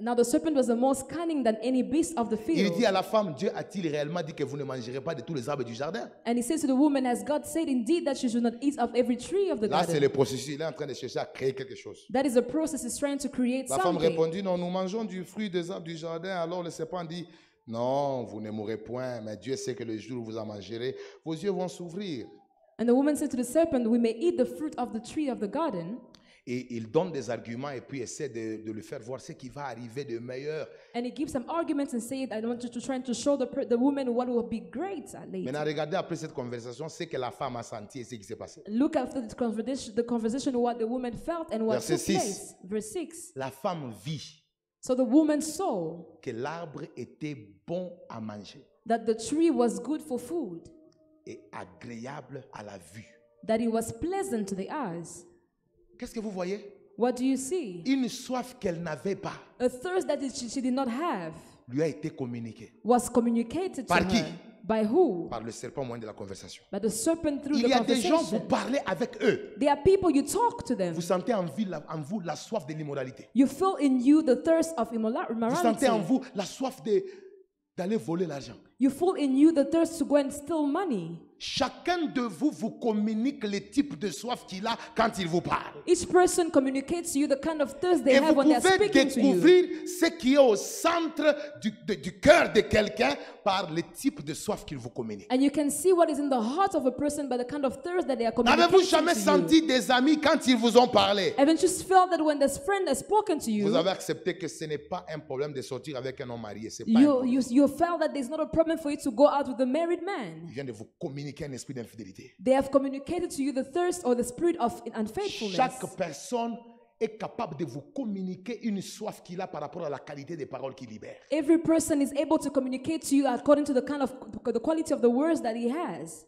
Now the serpent was the most cunning than any beast of the Il field. dit à la femme, Dieu a-t-il réellement dit que vous ne mangerez pas de tous les arbres du jardin? And he says to the woman, has God said indeed that you should not eat of every tree of the Là, c'est garden? le processus. Il est en train de chercher à créer quelque chose. That is a process he's trying to create La femme something. répondit, non, nous mangeons du fruit des arbres du jardin. Alors le serpent dit, non, vous ne mourrez point, mais Dieu sait que le jour où vous en mangerez, vos yeux vont s'ouvrir. And the woman said to the serpent, we may eat the fruit of the tree of the garden. Et il donne des arguments et puis essaie de lui faire voir ce qui va arriver de meilleur. And he gives some arguments and said, I want you to try to show the woman what will be great later. Maintenant, regardez après cette conversation, ce que la femme a senti et ce qui s'est passé. Look after the conversation, what the woman felt and what Verset took 6. place. Verse 6. La femme vit So the woman saw que l'arbre était bon à manger that the tree was good for food, et agréable à la vue. that it was pleasant to the eyes. Qu'est-ce que vous voyez? What do you see? Une soif qu'elle n'avait pas A thirst that she did not have lui a été communiquée was communicated to Par qui? her. By who? par le serpent au moyen de la conversation. By the serpent through Il the y a des gens, vous conversation. parlez avec eux. There are people you talk to them. Vous sentez en vous la soif de l'immoralité. You feel in you the thirst of Vous sentez en immorality. vous la soif d'aller voler l'argent. You feel in you the thirst to go and steal money. Chacun de vous communique le type de soif qu'il a quand il vous parle. Each person communicates to you the kind of thirst they Et vous have when they're pouvez speaking to you. découvrir ce qui est au centre du cœur de quelqu'un par le type de soif qu'il vous communique. And you can see what is in the heart of a person by the kind of thirst that they are communicating N'avez-vous jamais to you. senti des amis quand ils vous ont parlé? Haven't you felt that when this friend has spoken to you, Vous avez accepté que ce n'est pas un problème de sortir avec un homme marié. C'est pas un problème. you felt that there's not a problem for you to go out with a married Il man? vient de vous communiquer un esprit d'infidélité. They have communicated to you the thirst or the spirit of unfaithfulness. Chaque personne est capable de vous communiquer une soif qu'il a par rapport à la qualité des paroles qu'il libère. Every person is able to communicate to you according to the quality of the words that he has.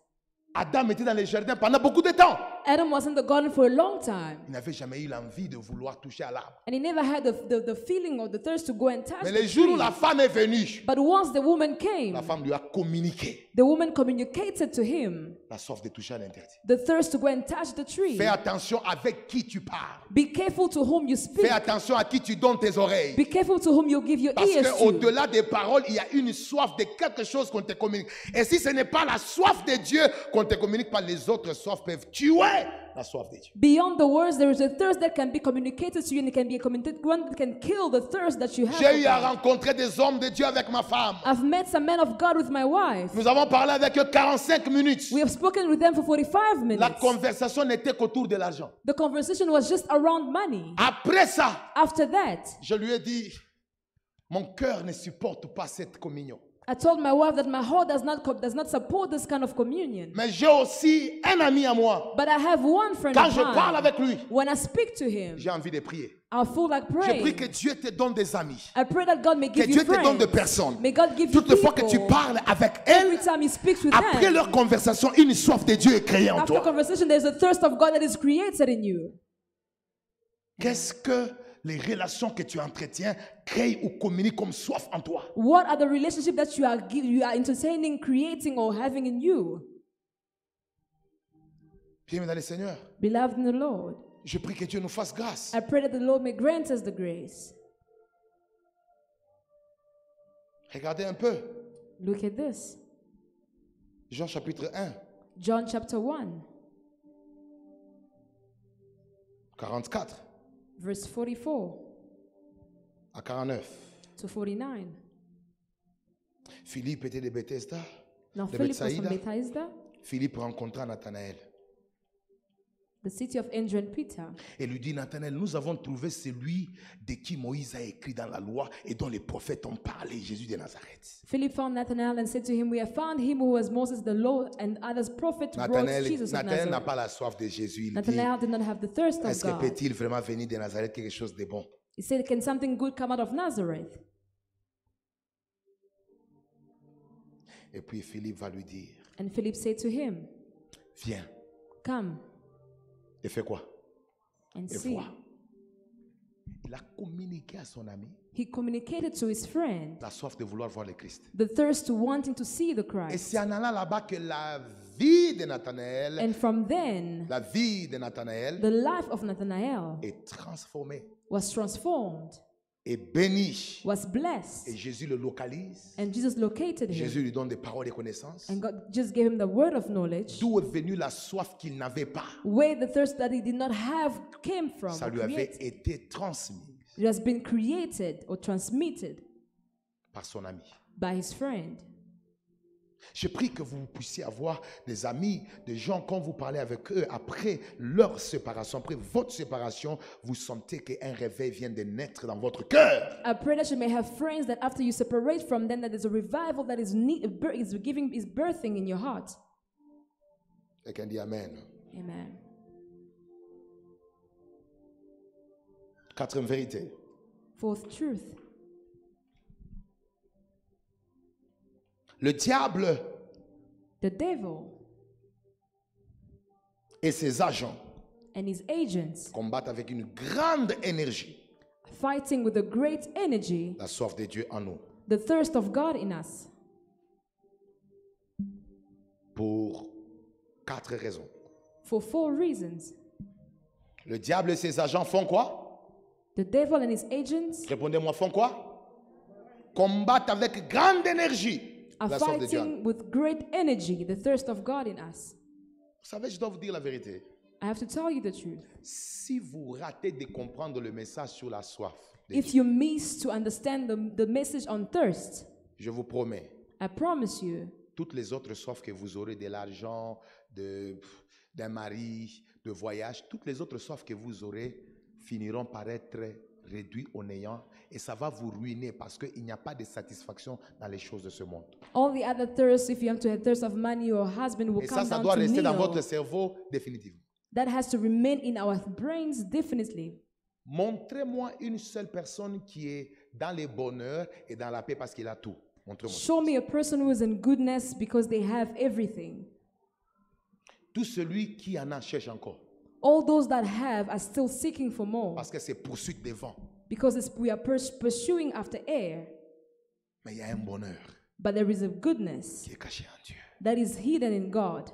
Adam était dans les jardins pendant beaucoup de temps. Adam was in the garden for a long time, Il n'avait jamais eu l'envie de vouloir toucher à l'arbre. and he never had the feeling or the thirst to go and touch Mais the le jour où tree. la femme est venue, But once the woman came, la femme lui a communiqué the woman communicated to him la soif de toucher à l'interdit. the thirst to go and touch the tree. Fais attention avec qui tu parles. Be careful to whom you speak. Fais attention à qui tu donnes tes oreilles. Be careful to whom you give your Parce ears to. qu'au-delà des paroles, il y a une soif de quelque chose qu'on te communique. Et si ce n'est pas la soif de Dieu qu'on te communique, pas les autres soifs peuvent tuer la soif de Dieu. Beyond the words, there is a thirst that can be communicated to you, and it can be a one that can kill the thirst that you have. J'ai eu à rencontrer des hommes de Dieu avec ma femme. I've met some men of God with my wife. Nous avons parlé avec eux 45 minutes. We have spoken with them for 45 minutes. La conversation n'était qu'autour de l'argent. The conversation was just around money. Après ça, After that, je lui ai dit, mon cœur ne supporte pas cette communion. I told my wife that my heart does not support this kind of communion. Mais j'ai aussi un ami à moi. But I have one friend Quand of je parle mine. avec lui, When I speak to him, j'ai envie de prier. I feel like Je prie praying. que Dieu te donne des amis. I pray that God may Que give Dieu you te donne des friends. personnes. May God give you Toutes les fois que tu people. parles avec Every elles, time He speaks with après them, leur conversation, une soif de Dieu est créée en after toi. conversation, there's a thirst of God that is created in you. Qu'est-ce que les relations que tu entretiens créent ou communiquent comme soif en toi? What are the relationships that you are entertaining, creating, or having in you? Bien, dans le Seigneur, Beloved in the Lord, je prie que Dieu nous fasse grâce. I pray that the Lord may grant us the grace. Regardez un peu. Look at this. Jean chapitre 1, John chapter 1, 44 verse 44 à 49. to 49. Philippe était de Bethesda. Now De Philip was from Bethsaïda. Bethesda, Philippe rencontra Nathanaël the city of Andrew and Peter. et lui dit, Nathanaël, nous avons trouvé celui de qui Moïse a écrit dans la loi et dont les prophètes ont parlé, Jésus de Nazareth. Philip found Nathanael and said to him, "We have found him who was Moses the law and others prophets wrote Jesus of Nathanaël n'a Nazareth." pas la soif de Jésus. Il dit, Nathanael did not have the thirst of est-ce que God. peut-il vraiment venir de Nazareth quelque chose de bon? He said, "Can something good come out of Nazareth?" Et puis Philippe va lui dire, And Philip said to him, viens "Come et fais quoi? and Et see." vois. Il a communiqué à son ami He communicated to his friend la soif de vouloir voir le Christ. the thirst to wanting to see the Et Christ. c'est en allant là-bas que la vie de Nathanaël, And from then, la vie de Nathanaël the life of Nathanael est transformée was transformed, et bénie. was blessed. Et Jésus le localise. And Jesus located him. Jésus lui donne des paroles de connaissance. And God just gave him the word of knowledge. D'où est venue la soif qu'il n'avait pas? Where the thirst that he did not have came from. Ça or lui avait created. été transmis It has been created or transmitted par son ami. by his friend. Je prie que vous puissiez avoir des amis, des gens, quand vous parlez avec eux, après leur séparation, après votre séparation, vous sentez qu'un réveil vient de naître dans votre cœur. I pray that you may have friends that after you separate from them, that there's a revival that is birthing in your heart. Quelqu'un dit Amen. Amen. Quatrième vérité. Fourth truth. Le diable The devil et ses agents and his agents combattent avec une grande énergie fighting with a great energy la soif de Dieu en nous the thirst of God in us pour 4 raisons. for 4 reasons. Le diable et ses agents font quoi? The devil and his agents Répondez-moi, font quoi? Combattent avec grande énergie are la soif de Dieu en nous. fighting with great energy the thirst of God in us. Vous savez, je dois vous dire la vérité. I have to tell you the truth. Si vous ratez de comprendre le message sur la soif de If Dieu, you miss to understand the message on thirst, je vous promets, I promise you, toutes les autres soifs que vous aurez, de l'argent, d'un mari, de voyage, toutes les autres soifs que vous aurez finiront par être réduits au néant et ça va vous ruiner parce qu'il n'y a pas de satisfaction dans les choses de ce monde. all the other thirst, if you have to have thirst of money, your husband will Et come ça down doit to rester dans votre kneel. cerveau définitivement. That has to remain in our brains definitely. Montrez-moi une seule personne qui est dans le bonheur et dans la paix parce qu'il a tout. Montrez-moi. Show me a person who is in goodness because they have everything. Tout celui qui en a cherche encore All those that have are still seeking for more parce que c'est poursuite des vents. because we are pursuing after air. Mais il y a un bonheur But there is a goodness qui est caché en Dieu. that is hidden in God.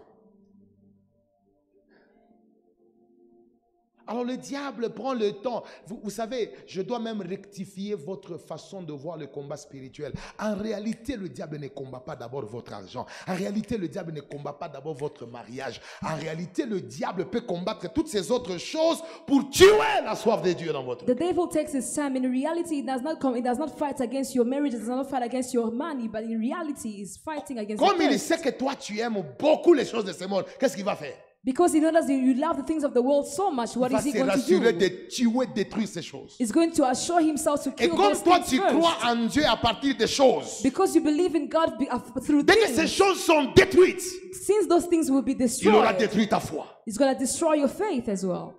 Alors le diable prend le temps. Vous savez, je dois même rectifier votre façon de voir le combat spirituel. En réalité, le diable ne combat pas d'abord votre argent. En réalité, le diable ne combat pas d'abord votre mariage. En réalité, le diable peut combattre toutes ces autres choses pour tuer la soif de Dieu dans votre vie. The devil takes his time. In reality, it does not fight against your marriage. It does not fight against your money. But in reality, it's fighting against Comme your il sait que toi, tu aimes beaucoup les choses de ce monde, qu'est-ce qu'il va faire? Because he knows that you love the things of the world so much. What Il va is he se going to rassurer do? de tuer, détruire ces choses. He's going to assure himself to Et kill comme those toi, things tu first. crois en Dieu à partir des choses, Because you believe in God through dès que ces things, choses sont détruites, since those things will be il aura destroyed, détruit ta foi. it's going to destroy your faith as well.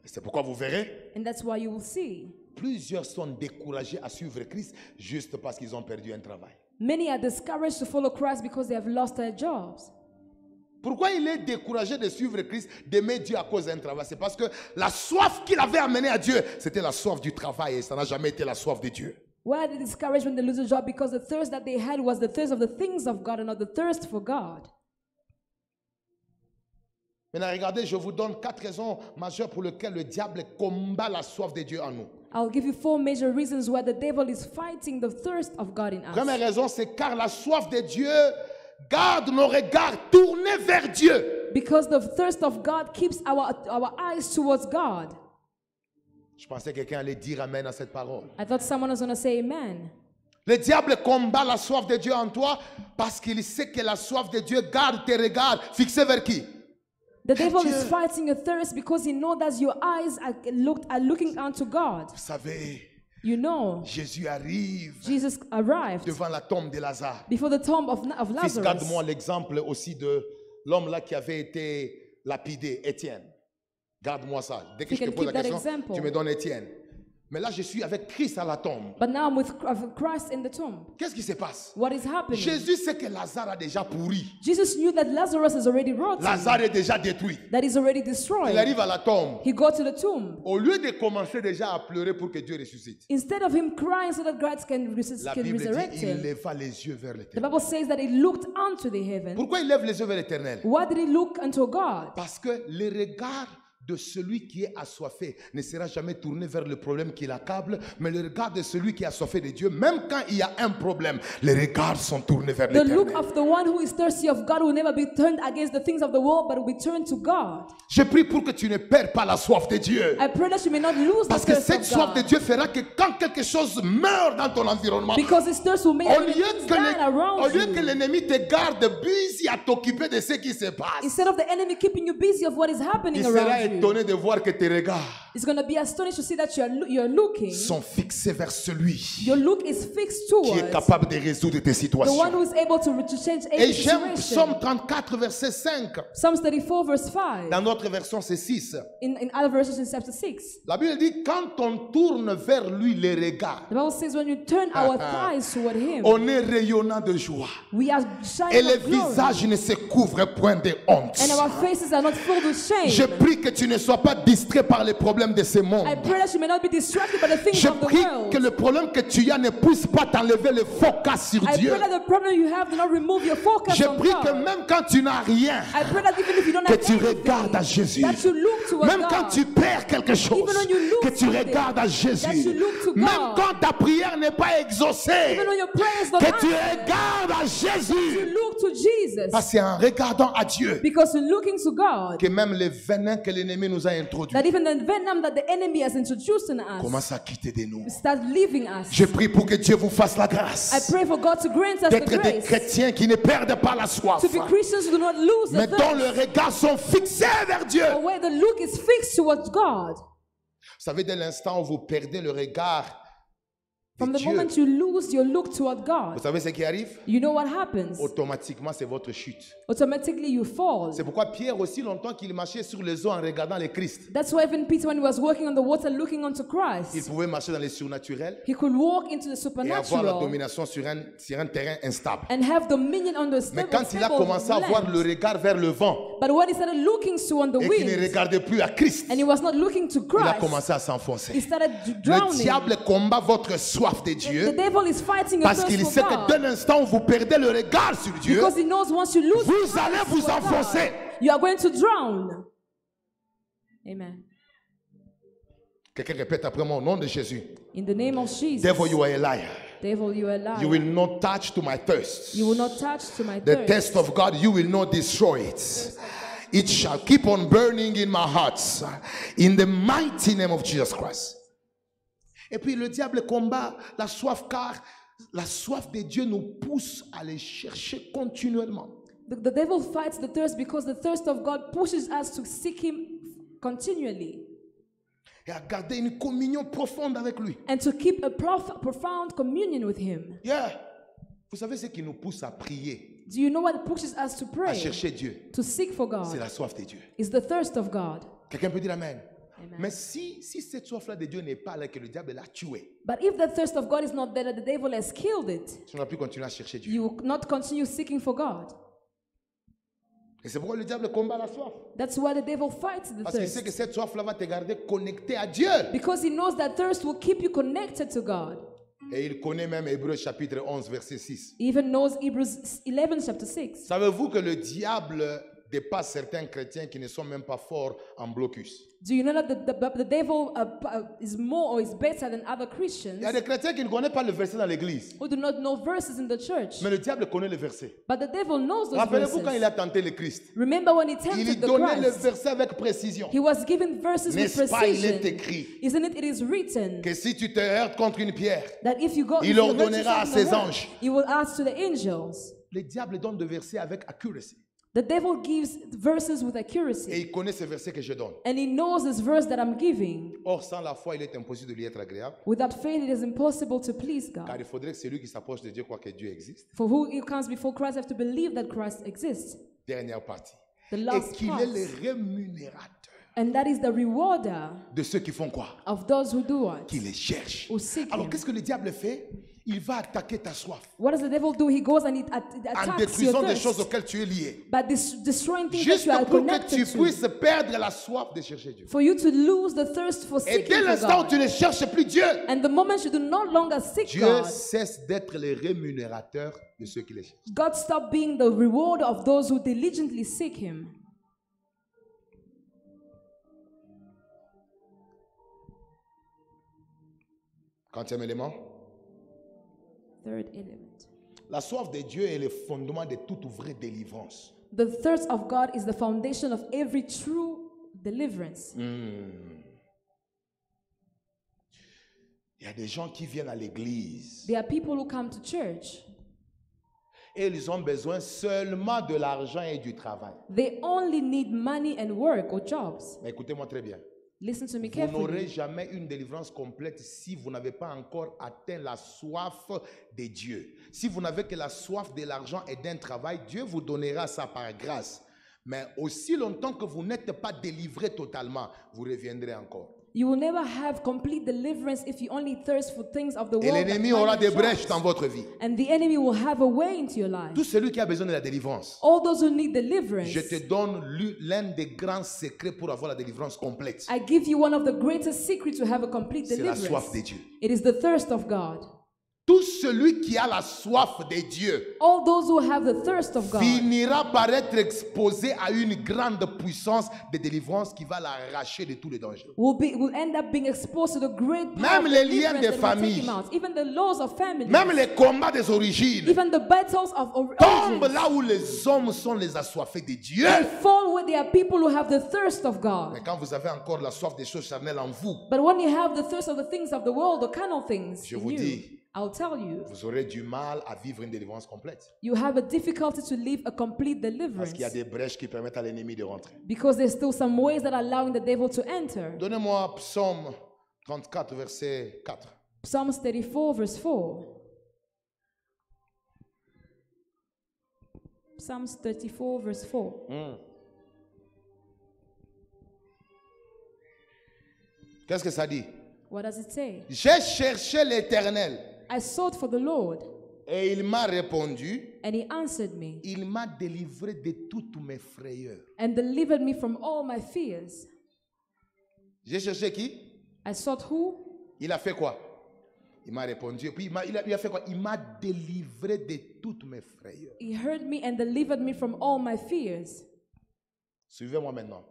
C'est pourquoi vous verrez, And that's why you will see plusieurs sont découragés à suivre Christ juste parce qu'ils ont perdu un travail. many are discouraged to follow Christ because they have lost their jobs. Pourquoi il est découragé de suivre Christ, d'aimer Dieu à cause d'un travail? C'est parce que la soif qu'il avait amenée à Dieu, c'était la soif du travail et ça n'a jamais été la soif de Dieu. Why are they discouraged when they lose a job? Because the thirst that they had was the thirst of the things of God and not the thirst for God. Maintenant, regardez, je vous donne 4 raisons majeures pour lesquelles le diable combat la soif de Dieu en nous. I'll give you 4 major reasons why the devil is fighting the thirst of God in Première us. raison, c'est car la soif de Dieu garde nos regards tournés vers Dieu. Because the thirst of God keeps our eyes towards God. Je pensais que quelqu'un allait dire amen à cette parole. I thought someone was going to say amen. Le diable combat la soif de Dieu en toi parce qu'il sait que la soif de Dieu garde tes regards fixés vers qui? The devil Dieu. is fighting your thirst because he knows that your eyes are looking unto God. Vous savez, You know, Jésus arrive Jesus arrived devant la tombe de Lazare. before the tomb of Fils, Lazarus. garde-moi l'exemple aussi de l'homme là qui avait été lapidé, Étienne. Garde-moi ça. Dès que You je te can pose keep la that question, example. tu me donnes Étienne. Mais là, je suis avec Christ à la tombe. But now I'm with Christ in the tomb. Qu'est-ce qui se passe? What is happening? Jésus sait que Lazare a déjà pourri. Jesus knew that Lazarus is already rotten, Lazare est déjà détruit. that is already Il destroyed. arrive à la tombe. He got to the tomb. Au lieu de commencer déjà à pleurer pour que Dieu ressuscite, Instead of him crying so that God can la can Bible dit resurrect il him, leva les yeux vers the l'éternel. Bible says that he looked unto the heaven. Pourquoi il lève les yeux vers l'éternel? Why did he look unto God? Parce que le regard de celui qui est assoiffé ne sera jamais tourné vers le problème qui l'accable, mais le regard de celui qui est assoiffé de Dieu, même quand il y a un problème, les regards sont tournés vers The look l'éternel. of the one who is thirsty of God will never be turned against the things of the world, but will be turned to God. Je prie pour que tu ne perds pas la soif de Dieu. I pray that you may not lose the Parce que thirst cette of soif de God. Dieu fera que quand quelque chose meurt dans ton environnement, Because this thirst will make au things lieu die around que you. l'ennemi te garde busy à t'occuper de ce qui se passe, Instead of the enemy keeping you busy of what is happening il sera around you, étonné de voir que tes regards it's going to be astonished to see that you're looking. sont fixés vers celui Your look is fixed qui est towards capable de résoudre tes the situations. one who is able to change Et any j'aime Psaume situation. 34, verset 5. Psalms 34 verse 5. Dans notre version, c'est 6. In other verses in chapter 6. La Bible dit, quand on tourne vers lui les regards, The Bible says when you turn our thighs toward him, on est rayonnant de joie. we are Et shining les with glory. visages ne se couvrent point de honte. And our faces are not filled with shame. Je prie que tu ne sois pas distrait par les problèmes de ce monde. I pray that you may not be distracted by the things Je of the prie world. que le problème que tu as ne puisse pas t'enlever le focus sur I Dieu. pray that the problem you have do not remove your focus Je on prie que God. même quand tu n'as rien, I pray that even if you don't que have tu anything, regardes à Jésus. that you look towards Même quand God. tu perds quelque chose, Even when you lose que tu something, regardes à that Jésus. you look to Même God. quand ta prière n'est pas exaucée, Even when your prayer is not que tu answered, regardes à you Jésus. look to Jesus. Parce que c'est en regardant à Dieu Because in looking to God, que même les venins que l'ennemi nous a introduits that even the venom that the enemy has introduced in us commencent à quitter de nous. start leaving us. Je prie pour que Dieu vous fasse la I grâce pray for God to grant us the d'être des grace chrétiens qui ne perdent pas la soif, to be Christians who do not lose the mais dont thirst, le regard sont fixés vers Dieu. but where the look is fixed towards God. Vous savez, dès l'instant où vous perdez le regard From de the Dieu, moment you lose your look toward vous God, savez ce qui arrive? you know what happens? Automatiquement, c'est votre chute. Automatically you fall. C'est pourquoi Pierre aussi longtemps qu'il marchait sur les eaux en regardant le Christ. That's why even Peter, when he was walking on the water looking unto Il Christ, pouvait marcher dans les surnaturels he could walk into the et avoir la supernatural domination sur un terrain instable. and have dominion on the Mais stable quand il a commencé à avoir le regard vers le vent, But when he started looking to on the et qu'il ne winds, regardait plus à Christ, and he was not looking to il a Christ, commencé à he s'enfoncer. started Le drowning. diable combat votre soif de The Dieu devil is fighting your parce thirst qu'il for sait que God. d'un instant où vous perdez le regard sur Dieu, Because he knows once you lose vous your allez thirst vous for God, enfoncer. you are going to drown. Amen. Quelqu'un répète après moi au nom de Jésus. In the name of Jesus. Devil, you are a liar. Devil, you are a liar. You will not touch to my thirst. You will not touch to my The thirst. test of God, you will not destroy it. It shall keep on burning in my heart. In the mighty name of Jesus Christ. Et puis le diable combat la soif car la soif de Dieu nous pousse à les chercher continuellement. The devil fights the thirst because the thirst of God pushes us to seek him continually Et à garder une communion profonde avec lui. and to keep a profound communion with him. Yeah. Vous savez ce qui nous pousse à prier, Do you know what pushes us to à pray? chercher Dieu? To seek for C'est God la soif de Dieu. is the thirst of God. Quelqu'un peut dire Amen. Amen. Mais si cette soif-là de Dieu n'est pas là, que le diable l'a tué, But if that thirst of God is not there, that the devil has killed it, tu n'auras plus continuer à chercher Dieu. you will not continue seeking for God. Et c'est pourquoi le diable combat la soif. That's why the devil fights the Parce qu'il sait que thirst. cette soif-là va te garder connecté à Dieu. Because he knows that thirst will keep you connected to God. Et il connaît même Hébreux chapitre 11, verset 6. He even knows Hebrews 11 chapter 6. Savez-vous que le diable dépasse certains chrétiens qui ne sont même pas forts en blocus? Do you know that the devil is more or is better than other Christians Il y a des chrétiens qui ne connaissent pas le verset dans l'église. who do not know verses in the church? Mais le diable connaît le verset. But the devil knows those Rappelez-vous quand il verses. a tenté le Christ. Remember when he Il lui tempted the donnait le Christ? verset avec précision. He was given verses with N'est-ce pas, il est precision. écrit Isn't it? It is written que si tu te heurtes contre une pierre, that if you go, il if you ordonnera à hurt ses yourself, anges. he will ask to the angels. le diable donne des versets avec accuracy. The devil gives verses with Et accuracy. il connaît ces versets que je donne. And he knows this verse that I'm giving. Or, sans la foi, il est impossible de lui être agréable. Without faith, it is impossible to please Car God. il faudrait que celui qui s'approche de Dieu croit que Dieu existe. For who comes before Christ have to believe that Christ exists. Dernière partie. The Et last qu'il part. est le rémunérateur And that is the rewarder de ceux qui font quoi? of those who do what? Qui les cherchent. Who seek Alors, him. qu'est-ce que le diable fait? Il va attaquer ta soif What does the devil do? He goes and he en attacks your détruisant des choses thirst auxquelles tu es lié. by destroying things that Juste you are pour que connected tu to. puisses perdre la soif de chercher Dieu. For you to lose the thirst for Et seeking dès for l'instant où God. tu ne cherches plus Dieu, And the moment you do no longer seek Dieu God, cesse d'être le rémunérateur de ceux qui les cherchent. God stopped being the rewarder of those who diligently seek him. Quatrième élément, Third element. la soif de Dieu est le fondement de toute vraie délivrance. The thirst of God is the foundation of every true deliverance. Il y a des gens qui viennent à l'église There are people who come to church. et ils ont besoin seulement de l'argent et du travail. They only need money and work or jobs. Mais écoutez-moi très bien. Listen to me Vous n'aurez carefully. jamais une délivrance complète si vous n'avez pas encore atteint la soif de Dieu. Si vous n'avez que la soif de l'argent et d'un travail, Dieu vous donnera ça par grâce. Mais aussi longtemps que vous n'êtes pas délivré totalement, vous reviendrez encore. You will never have complete deliverance if you only thirst for things of the Et world. l'ennemi that aura money des and brèches jobs. dans votre vie. And the enemy will have a way into your life. Tout celui qui a besoin de la délivrance, All those who need deliverance. je te donne l'un des grands secrets pour avoir la délivrance complète. I give you one of the greatest secrets to have a complete C'est la deliverance. soif de Dieu. It is the thirst of God. Tout celui qui a la soif de Dieu All those who have the thirst of God finira par être exposé à une grande puissance de délivrance qui va l'arracher de tous les dangers. will end up being exposed to the great power Même of les liens deliverance de that will take famille. him out. Even the laws of family. Même les combats des origines Even the battles of tombent origins. là où les hommes sont les assoiffés de Dieu. They fall where there are people who have the thirst of God. Mais quand vous avez encore la soif des choses charnelles en vous, But when you have the thirst of the things of the world, the carnal things, Je in vous you, dis, I'll tell you, vous aurez du mal à vivre une délivrance complète. you have a difficulty to live a complete Parce deliverance qu'il y a des brèches qui permettent à l'ennemi de rentrer. because there's still some ways that are allowing the devil to enter. Donnez-moi Psaume 34, verset 4. Psalms 34, verse 4. Psalms 34, verse 4. Qu'est-ce que ça dit? What does it say? J'ai cherché l'Éternel. I sought for the Lord. Et il m'a répondu, And he answered me il m'a délivré de toutes mes frayeurs. and delivered me from all my fears. J'ai cherché qui? I sought who? Il a fait quoi? Il m'a répondu. Et puis il a fait quoi? Il m'a délivré de toutes mes frayeurs. He heard me and delivered me from all my fears. Suivez-moi maintenant.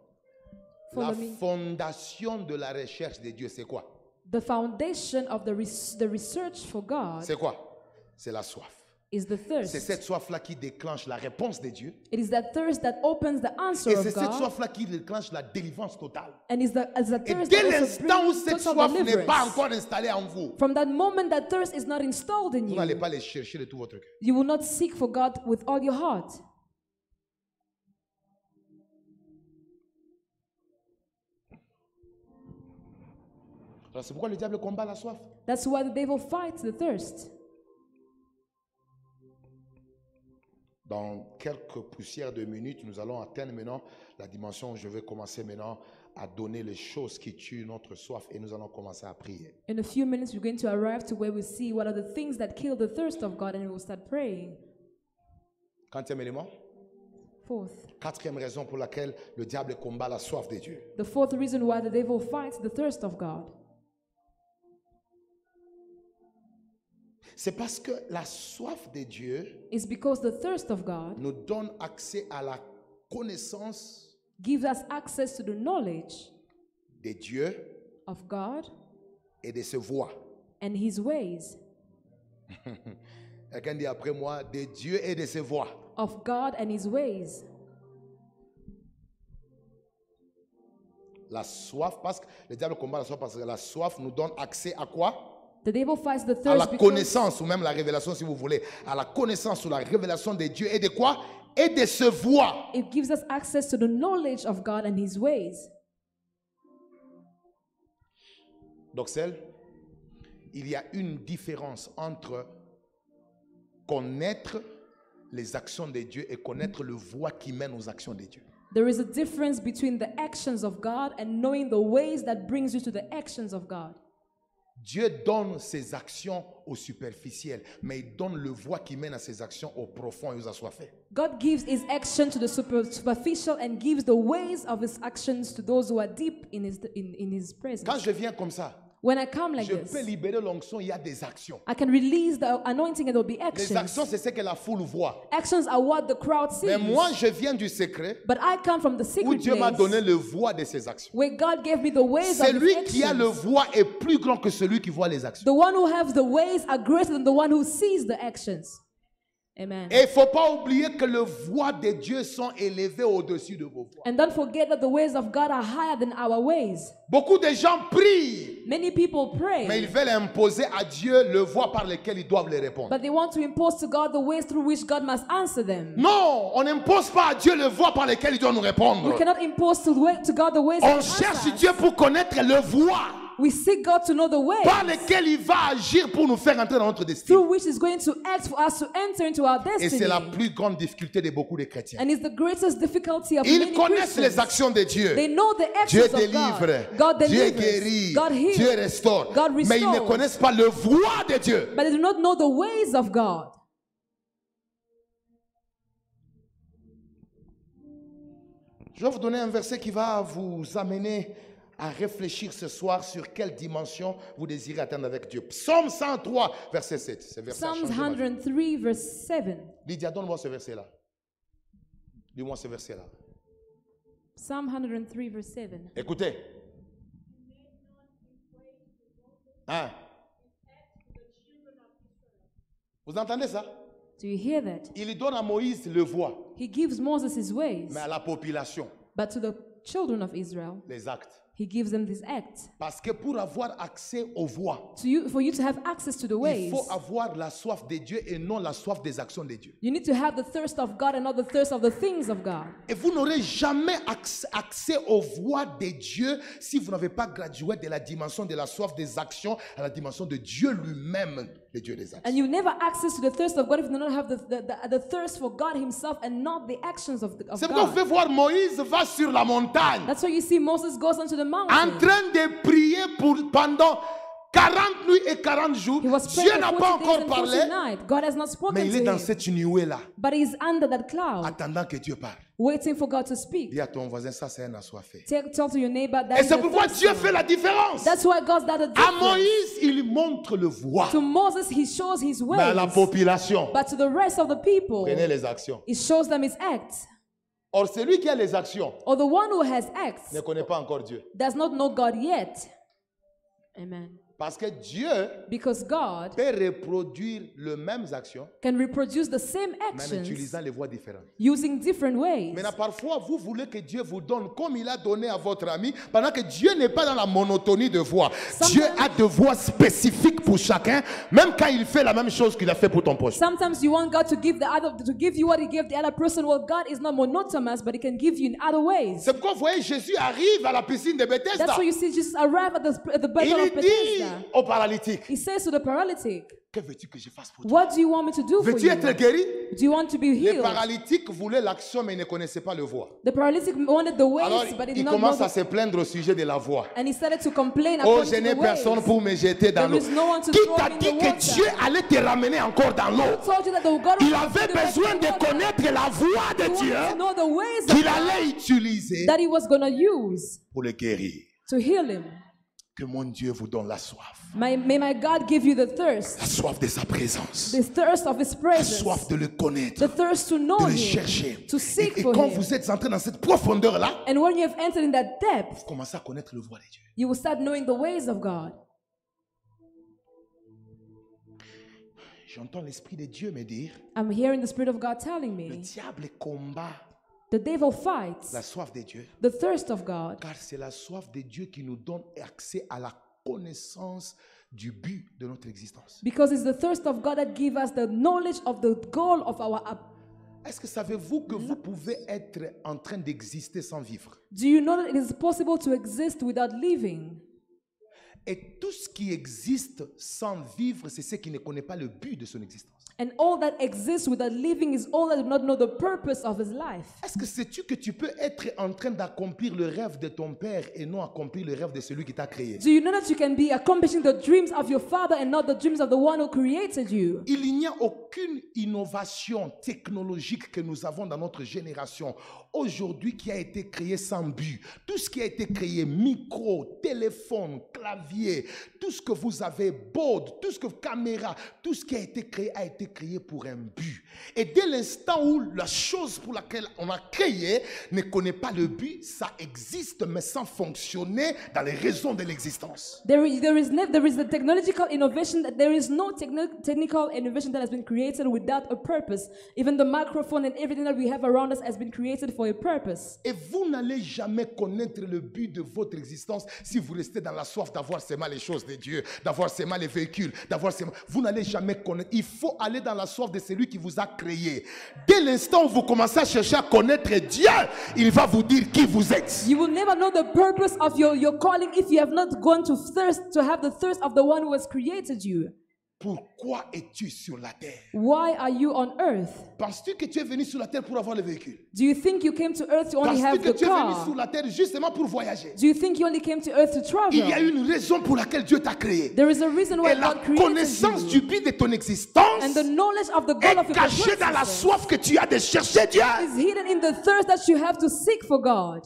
Follow La me. fondation de la recherche de Dieu, c'est quoi? The foundation of the research for God C'est quoi? C'est la soif. is the C'est thirst. cette soif-là qui déclenche la réponse de Dieu. It is that thirst that opens the answer Et of c'est cette God. soif-là qui déclenche la délivrance totale. And is the Et thirst dès that also l'instant où brings cette total soif n'est pas deliverance. encore installée en vous, From that moment that thirst is not installed in vous n'allez you, pas les chercher de tout votre cœur. you will not seek for God with all your heart. Alors c'est pourquoi le diable combat la soif. That's why the devil fights the thirst. Dans quelques poussières de minutes, nous allons atteindre maintenant la dimension où je vais commencer maintenant à donner les choses qui tuent notre soif et nous allons commencer à prier. In a few minutes, we're going to arrive to where we see what are the things that kill the thirst of God, and we will start praying. Quatrième élément, Fourth, quatrième raison pour laquelle le diable combat la soif de Dieu. the fourth reason why the devil fights the thirst of God C'est parce que la soif de Dieu is because the thirst of God nous donne accès à la connaissance gives us access to the knowledge de Dieu of God et de ses voies. and His ways, Quelqu'un dit après moi, de Dieu et de ses voies. of God and His ways. La soif, parce que le diable combat la soif parce que la soif nous donne accès à quoi? The devil fights the À la thirst because connaissance ou même la révélation si vous voulez. À la connaissance ou la révélation de Dieu et de quoi? Et de ses voies. it gives us access to the knowledge of God and His ways. Donc, il y a une différence entre connaître les actions de Dieu et connaître le voie qui mène aux actions de Dieu. There is a difference between the actions of God and knowing the ways that brings you to the actions of God. Dieu donne ses actions aux superficiels, mais il donne le voie qui mène à ses actions aux profonds et aux assoiffés. God gives His action to the superficial and gives the ways of His actions to those who are deep in His presence. Quand je viens comme ça, When I come like je this, peux libérer l'onction, il y a des actions. I can release the anointing and there will be Les actions, actions. c'est ce que la foule voit. Actions are what the crowd Mais sees. moi, je viens du secret But I come from the où secret Dieu m'a donné place le voie de ses actions. where God gave me the ways of Celui His qui a le actions. voie est plus grand que celui qui voit les actions. The one who has the ways are greater than the one who sees the actions. Amen. Et il ne faut pas oublier que les voies de Dieu sont élevées au-dessus de vos voies. And don't forget that the ways of God are higher than our ways. Beaucoup de gens prient, Many people mais pray, ils veulent imposer à Dieu le voie par lequel ils doivent les répondre. but they want to impose to God the ways through which God must answer them. Non, on n'impose pas à Dieu le voie par lequel il doit nous répondre. We cannot impose to God the ways On that cherche answer us. Dieu pour connaître le voie We seek God to know the way par lequel il va agir pour nous faire entrer dans notre destin. through which is going to act for us to enter into our Et c'est la destiny. plus grande difficulté de beaucoup de chrétiens. And it's the greatest difficulty of Ils many connaissent les Christians. actions de Dieu. They know the Dieu actions of délivre, God. God Dieu delivers. guérit, God heals. Dieu restaure. God Mais ils ne restores. connaissent pas le voie de Dieu. But they do not know the ways of God. Je vais vous donner un verset qui va vous amener à réfléchir ce soir sur quelle dimension vous désirez atteindre avec Dieu. Psaume 103, verset 7. Ce verset a Psalms changé ma vie. 103 verse 7. Lydia, donne-moi ce verset-là. Dis-moi ce verset-là. Psalm 103 verse 7. Écoutez. Hein? Vous entendez ça? Do you hear that? Il donne à Moïse le voie, He gives Moses his ways, mais à la population, but to the children of Israel, les actes. He gives them this act. Parce que pour avoir accès aux voies, For you to have access to the il ways, faut avoir la soif de Dieu et non la soif des actions de Dieu. you need to have the thirst of God and not the thirst of the things of God. Et vous n'aurez jamais accès aux voies de Dieu si vous n'avez pas gradué de la dimension de la soif des actions à la dimension de Dieu lui-même, le Dieu des actions. And you never access to the thirst of God if you do not have the thirst for God Himself and not the actions of C'est pourquoi vous God. pouvez voir Moïse va sur la montagne That's why you see Moses goes onto the en mountain. train de prier pendant 40 nuits et 40 jours. He was Dieu praying n'a for pas 40 days encore and parlé, 40 nights. God has not spoken mais il est to dans him. cette nuée-là, But he's under that cloud, attendant que Dieu parle. waiting for God to speak. Dis à ton voisin, ça c'est un assoiffé. Tell to your neighbor that Et is c'est a pourquoi thirsty Dieu one. fait la différence. That's why God did a À difference. Moïse, il montre le voie. To Moses, he shows his Mais à la ways. population, But to the rest of the people, prenez les actions. he shows them his acts. Or, celui qui a les actions Or the one who has acts ne connaît pas encore Dieu. does not know God yet. Amen. Parce que Dieu Because God peut reproduire les mêmes actions, can reproduce the same même actions utilisant les voies différentes. using different ways. Maintenant, parfois, vous voulez que Dieu vous donne comme il a donné à votre ami, pendant que Dieu n'est pas dans la monotonie de voix. Dieu a des voix spécifiques pour chacun, même quand il fait la même chose qu'il a fait pour ton prochain. Sometimes you want God to give you what he gave the other person. Well, God is not monotonous, but he can give you in other ways. C'est pourquoi vous voyez Jésus arrive à la piscine de Bethesda. That's why you see Jesus arrive at the battle Il of dit Bethesda. au paralytique, He says to the paralytic, que veux-tu que je fasse pour toi? what do you want me to do for Veux-tu être you? guéri? Do you want to be Les healed? paralytiques voulaient l'action, mais ils ne connaissaient pas le voie. The paralytic wanted the ways, Alors, but he did il not know commence à the, se plaindre au sujet de la voie. and he started to complain Oh, about je n'ai the personne ways. pour me jeter dans There l'eau. is no one to Qui throw t'a me in dit the que water? Dieu allait te ramener encore dans l'eau? Told you that the God Il of avait besoin de connaître la voie de Dieu to know the ways of qu'il God allait utiliser that he was going to use pour le guérir. to heal him. Que mon Dieu vous donne la soif. May my God give you the thirst, La soif de sa présence. the thirst of his La presence, soif de le connaître. the thirst to know De le him, chercher. to seek Et for quand him. vous êtes entré dans cette profondeur-là, And when you have entered in that depth, vous commencez à connaître le voie de Dieu. you will start knowing the ways of God. J'entends l'Esprit de Dieu me dire, I'm hearing the Spirit of God telling le me, diable combat the devil fights la soif de Dieu. the thirst of God, Car c'est la soif de Dieu qui nous donne accès à la connaissance du but de notre existence. because it's the thirst of God that gives us the knowledge of the goal of our Est-ce que savez-vous que vous pouvez être en train d'exister sans vivre? Do you know that it is possible to exist without living? Et tout ce qui existe sans vivre, c'est ce qui ne connaît pas le but de son existence. And all that exists without living is all that do not know the purpose of his life. Est-ce que sais-tu que tu peux être en train d'accomplir le rêve de ton père et non accomplir le rêve de celui qui t'a créé? Do you know that you can be accomplishing the dreams of your father and not the dreams of the one who created you? Il n'y a aucune innovation technologique que nous avons dans notre génération aujourd'hui qui a été créée sans but. Tout ce qui a été créé, micro, téléphone, clavier, tout ce que vous avez, board, tout ce que caméra, tout ce qui a été créé pour un but. Et dès l'instant où la chose pour laquelle on a créé ne connaît pas le but, ça existe mais sans fonctionner dans les raisons de l'existence. There is a technological innovation. There is no technical innovation that has been created without a purpose. Even the microphone and everything that we have around us has been created for a purpose. Et vous n'allez jamais connaître le but de votre existence si vous restez dans la soif d'avoir seulement les choses de Dieu, d'avoir seulement les véhicules, d'avoir seulement... Vous n'allez jamais connaître. Il faut aller dans la soif de celui qui vous a créé. Dès l'instant où vous commencez à chercher à connaître Dieu, il va vous dire qui vous êtes. You will never know the purpose of your calling if you have not gone to have the thirst of the one who has created you. Pourquoi es-tu sur la terre? Why are you on earth? Penses-tu que tu es venu sur la terre pour avoir le véhicule? Do you think you came to earth to only Penses-tu have que the tu es venu car? sur la terre justement pour voyager? Do you think you only came to earth to Il y a travel? une raison pour laquelle Dieu t'a créé. There is a reason why Et la God created connaissance you. du but de ton existence And the knowledge of the goal of est your cachée dans la existence soif que tu as de chercher Dieu. is hidden in the thirst that you have to seek for God.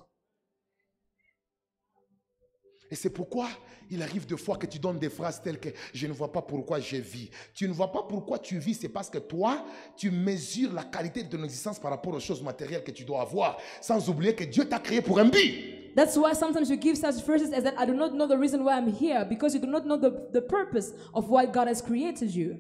Et c'est pourquoi il arrive des fois que tu donnes des phrases telles que je ne vois pas pourquoi je vis. Tu ne vois pas pourquoi tu vis, c'est parce que toi, tu mesures la qualité de ton existence par rapport aux choses matérielles que tu dois avoir, sans oublier que Dieu t'a créé pour un but. That's why sometimes you give such phrases as that I do not know the reason why I'm here, because you do not know the purpose of why God has created you.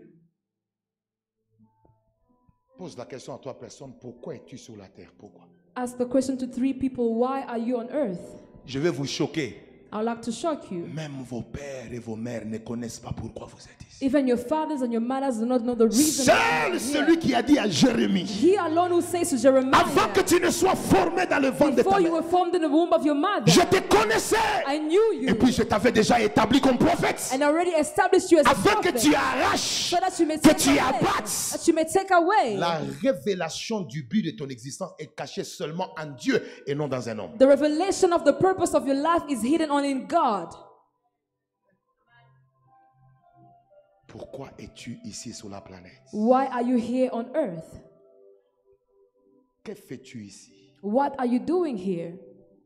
Pose la question à toi, personne, pourquoi es-tu sur la terre? Pourquoi? Ask the question to 3 people, why are you on earth? Je vais vous choquer. I would like to shock you. Même vos pères et vos mères ne connaissent pas pourquoi vous êtes ici. Even your fathers and your mothers do not know the reason. Seul celui qui a dit à Jérémie, He alone who says to Jeremiah, avant que tu ne sois formé dans le ventre de ta before you mère, were formed in the womb of your mother, je te connaissais. I knew Et you puis je t'avais déjà établi comme prophète. and already established you as a Afin que prophet, tu arraches, so that you may que take tu away, abattes. that you may take away. La révélation du but de ton existence est cachée seulement en Dieu et non dans un homme. The revelation of the purpose of your life is hidden only in God. Pourquoi es-tu ici sur la planète? Why are you here on earth? Que fais-tu ici? What are you doing here?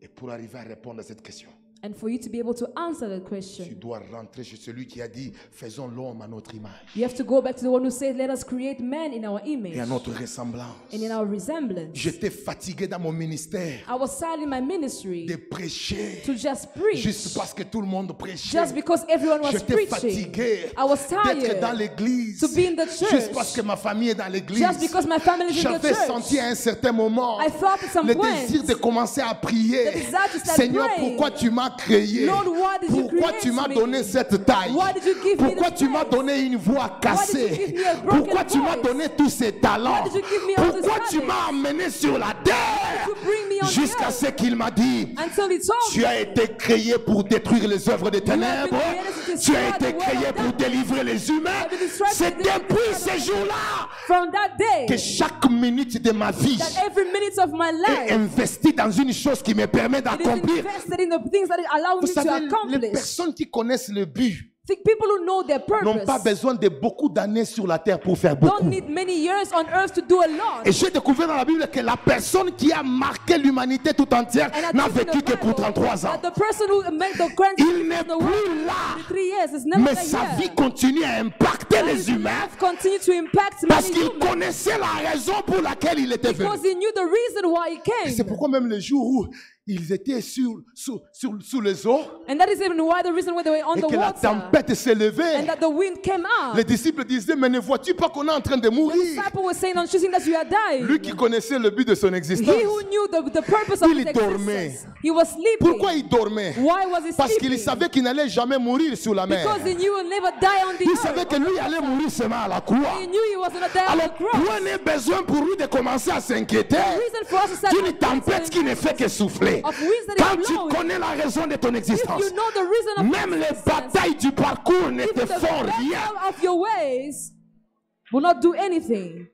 Et pour arriver à répondre à cette question, And for you to be able to answer that tu question, dois rentrer chez celui qui a dit, faisons l'homme à notre image you have to go back to the one who said, let us create man in our image et à notre ressemblance. and in our resemblance. J'étais fatigué dans mon ministère I was silent in my ministry de prêcher to just preach juste parce que tout le monde prêchait. just because everyone was J'étais preaching. fatigué I was d'être dans tired l'église to be in the church juste parce que ma famille est dans l'église. just because my family is in the J'avais church. senti à un certain moment I felt at some le point désir de commencer à prier. the desire to start Seigneur, praying. pourquoi tu m'as créé? Lord, why did you Pourquoi create tu m'as me? donné cette taille? Why did you give me Pourquoi this tu m'as face? donné une voix did you cassée? give me a broken Pourquoi tu m'as voice? donné tous ces talents? Why did you give me all Pourquoi these tu m'as amené sur la terre? to bring me on Jusqu'à earth? ce qu'il m'a dit, Until he told tu me, as été créé pour détruire les œuvres des ténèbres. created to Tu as destroy été the work créé of pour darkness. délivrer les humains. You have been destroyed C'est to deliver depuis the ces world. jours-là From that day, que chaque minute de ma vie that every minute of my est life investie dans une chose qui me permet it is d'accomplir. invested in the things that it allows Vous me to savez, les accomplish. personnes qui connaissent le but Think people who know their n'ont pas purpose besoin de beaucoup d'années sur la terre pour faire beaucoup. don't need many years on earth to do a lot. Et j'ai découvert dans la Bible que la personne qui a marqué l'humanité tout entière And I n'a think in the vécu que pour Bible 33 ans. that the person who made the grand Il n'est in the world plus là, in 3 years is never mais there sa vie yet. continue à impacter And les his humains life continued to impact parce many qu'il humans connaissait la raison pour laquelle il était venu. because he knew the reason why he Et c'est came. pourquoi même le jour où ils étaient sous les eaux And that is even why the reason why they were on et the que la water tempête s'est levée, and that the wind came out. les disciples disaient, mais ne vois-tu pas qu'on est en train de The mourir? disciple was saying on choosing that you are dying. Lui qui connaissait le but de son existence. He who knew the purpose of Il his dormait. existence. He was sleeping. Pourquoi il dormait? Why was he Parce qu'il sleeping? savait qu'il n'allait jamais mourir sur la mer. Because he knew he'll never die on the Il savait earth. que lui allait mourir seulement à la croix. He knew he was going to die on Alors, the cross. prenez besoin pour lui de commencer à s'inquiéter The reason for us to start d'une tempête qui ne fait que souffler. of winds that Quand is tu blowing. connais la raison de ton If existence, you know the reason of même your les existence, batailles du parcours ne te even the font rien. battle of your ways will not do anything.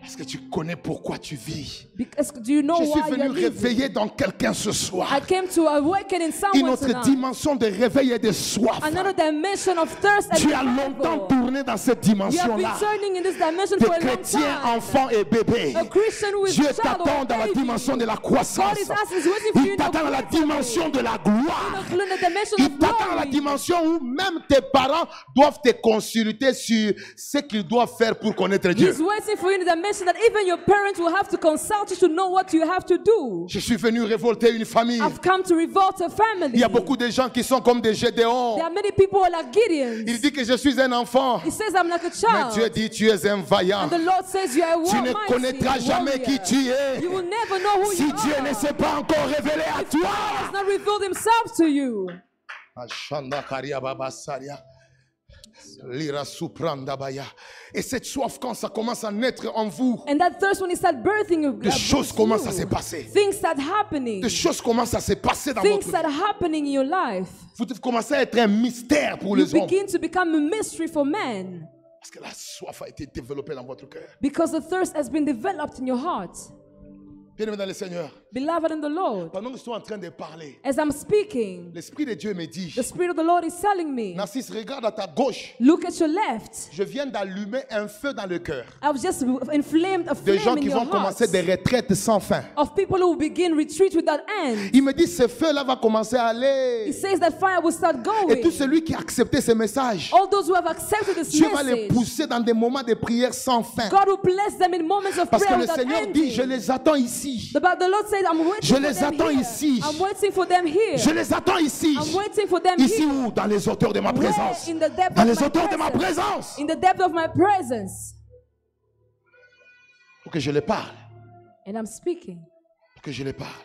Parce que tu connais pourquoi tu vis. Because do you know Je suis why you venu are living? réveiller dans quelqu'un ce I soir came to awaken in une someone autre tonight. dimension de réveil et de soif. Another dimension of thirst and Tu as longtemps revival. tourné dans cette You have been dimension-là. turning in this dimension De for a long chrétiens, time. enfants et bébés. A Christian who is Dieu a child or t'attend a dans la baby. dimension de la croissance. God is asking, is waiting for you Il in the t'attend dans la greater dimension way. de la gloire. In the dimension Il of t'attend dans la glory. dimension où même tes parents doivent te consulter sur ce qu'ils doivent faire pour connaître Dieu. He's waiting for you in the dimension that even your parents will have to consult you to know what you have to do. Je suis venu révolter une famille. I've come to revolt a family. Il y a beaucoup de gens qui sont comme des Gédéons. There are many people who are like Gideons. Il dit que je suis un enfant. He says I'm like a Mais child. Dieu dit tu es un vaillant. And the Lord says you are a Tu ne mighty connaîtras jamais warrior. qui tu es. You will never know who Si you Dieu are. ne s'est pas encore révélé à God has toi. not revealed himself to you. Ashanda Karia Baba Saria. Lira Supranda Baya. Et cette soif, quand ça commence à naître en vous, And that thirst, when he started birthing you, des choses commencent à se passer. things start happening. Des choses commencent à se passer dans Things votre start vie. happening in your life. Vous commencez à être un mystère pour You les hommes. begin to become a mystery for men Parce que la soif a été développée dans votre cœur. because the thirst has been developed in your heart. Bien-aimé dans le Seigneur, Beloved in the Lord, pendant que je suis en train de parler, as I'm speaking, l'Esprit de Dieu me dit, the Spirit of the Lord is telling me, Narcisse, regarde à ta gauche. look at your left. Je viens d'allumer un feu dans le cœur. I've just inflamed a Des gens flame in qui your vont heart commencer des retraites sans fin. of people who begin retreat without end. Il me dit, ce feu-là va commencer à He aller. says that fire will start Et tout going. celui qui a accepté ce message, All those who have accepted this Dieu va les message, pousser dans des moments de prière sans fin. God will bless them in moments of Parce que prayer le without Seigneur ending. dit, je les attends ici. The Lord said, I'm waiting Je for les them attends here. ici. I'm waiting for them here. Je les attends ici. I'm waiting for them Ici here. où? Dans les hauteurs de ma Where? présence. In the depth Dans of les my hauteurs de ma presence. présence. In the depth of my presence. Pour que je les parle. And I'm speaking. Pour que je les parle.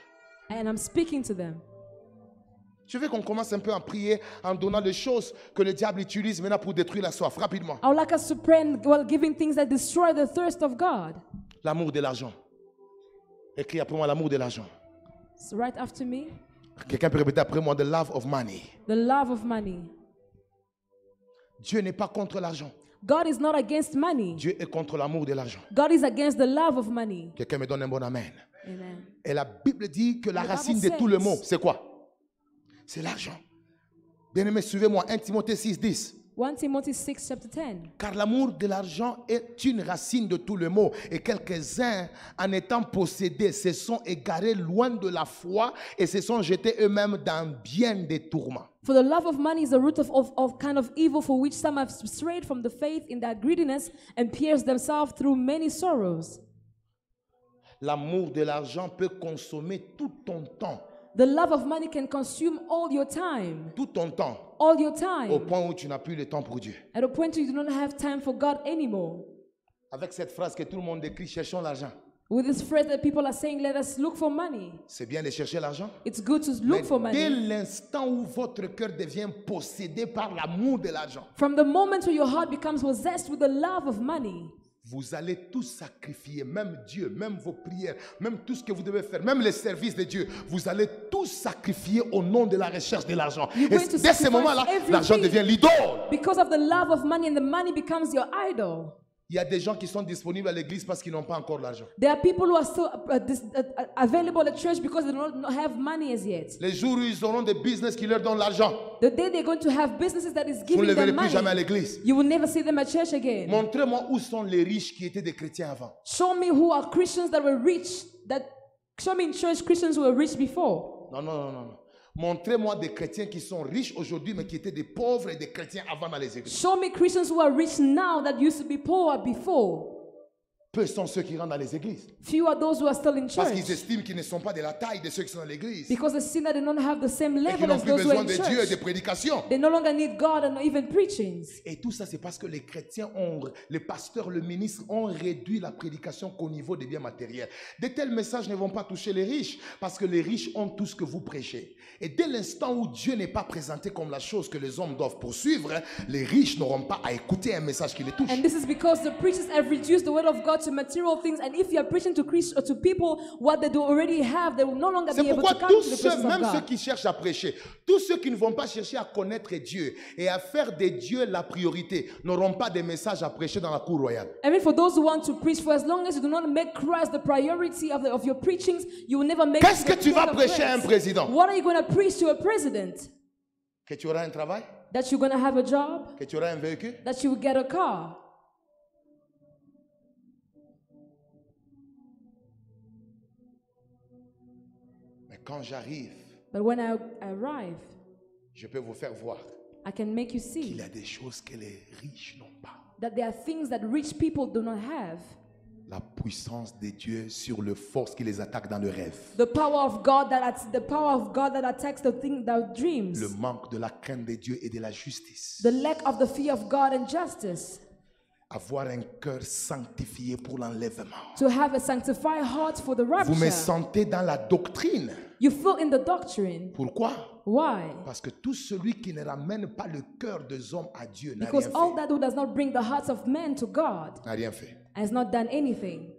And I'm speaking to them. Je veux qu'on commence un peu à prier en donnant les choses que le diable utilise maintenant pour détruire la soif. Rapidement. I would like us to pray while giving things that destroy the thirst of God. L'amour de l'argent. Écris après moi l'amour de l'argent. So right after me, Quelqu'un peut répéter après moi, the love of money. the love of money. Dieu n'est pas contre l'argent. God is not against money. Dieu est contre l'amour de l'argent. God is against the love of money. Quelqu'un me donne un bon amen. Amen. Et la Bible dit que la The racine Bible de tout le says- mot, c'est quoi? C'est l'argent. Bien-aimé, suivez-moi. 1 Timothée 6, 10. 1 Timothy 6, chapter 10. Car l'amour de l'argent est une racine de tout le maux. Et quelques-uns, en étant possédés, se sont égarés loin de la foi et se sont jetés eux-mêmes dans bien des tourments. For the love of money is the root of kind of evil, for which some have strayed from the faith in their greediness and pierced themselves through many sorrows. L'amour de l'argent peut consommer tout ton temps. The love of money can consume all your time. Tout ton temps. All your Au time. point où tu n'as plus le temps pour Dieu. At a point where you do not have time for God anymore. Avec cette phrase que tout le monde écrit, cherchons l'argent. With this phrase that people are saying, let us look for money. C'est bien de chercher l'argent. It's good to Mais look for dès money. l'instant où votre cœur devient possédé par l'amour de l'argent, From the moment where your heart becomes possessed with the love of money, vous allez tout sacrifier, même Dieu, même vos prières, même tout ce que vous devez faire, même les services de Dieu. Vous allez tout sacrifier au nom de la recherche de l'argent. You're Et going to dès ce moment-là, sacrifice l'argent everything. devient l'idole. because of the love of money, and the money becomes your idol. Il y a des gens qui sont disponibles à l'église parce qu'ils n'ont pas encore l'argent. There are people who are still available at church because they do not have money as yet. Les jours où ils auront des business qui leur donnent l'argent, The day they're going to have businesses that is vous ne giving les verrez them plus jamais à money, l'église. you will never see them at church again. Montrez-moi où sont les riches qui étaient des chrétiens avant. Show me who are Christians that were rich, show me in church Christians who were rich before. Non, non, non, non, non. Montrez-moi des chrétiens qui sont riches aujourd'hui, mais qui étaient des pauvres et des chrétiens avant dans les églises. Show me Christians who are rich now that used to be poor before. Peu sont ceux qui rentrent dans les églises. Few are those who are still in Parce qu'ils church. estiment qu'ils ne sont pas de la taille de ceux qui sont dans l'église. Because they see that they don't have the same Et qu'ils level n'ont as plus those who are besoin in de Dieu et de church. prédication. They no longer need God and even preachings. Et tout ça, c'est parce que les chrétiens les pasteurs, le ministre ont réduit la prédication qu'au niveau des biens matériels. De tels messages ne vont pas toucher les riches parce que les riches ont tout ce que vous prêchez. Et dès l'instant où Dieu n'est pas présenté comme la chose que les hommes doivent poursuivre, les riches n'auront pas à écouter un message qui les touche. And this is because the preachers have reduced the word of God to material things. And if you are preaching to Christians or to people what they do already have, they will no longer C'est be able pourquoi to come tous to the ceux, presence of même ceux God. qui cherchent à prêcher, tous ceux qui ne vont pas chercher à connaître Dieu et à faire de Dieu la priorité, n'auront pas de messages à prêcher dans la cour royale. Even for those who want to preach, for as long as you do not make Christ the priority of your preachings, you will never make Qu'est-ce it que the tu vas point of prêcher à un grace. président? What are you going to preach to a president? Que tu auras un travail? That you're going to have a job? Que tu auras un véhicule? That you will get a car? Mais quand j'arrive, But when I arrive, je peux vous faire voir I can make you qu'il see y a des choses que les riches n'ont pas. that there are things that rich people do not have. La puissance de Dieu sur le force qui les attaque dans le rêve. The power of God that attacks the dreams. Le manque de la crainte de Dieu et de la justice. The lack of the fear of God and justice. Avoir un cœur sanctifié pour l'enlèvement. To have a sanctified heart for the Vous me rapture. sentez dans la doctrine. You feel in the doctrine. Pourquoi? Why? Parce que tout celui qui ne ramène pas le cœur des hommes à Dieu n'a Because rien all fait. that who does not bring the hearts of men to God N'a rien fait. has not done anything.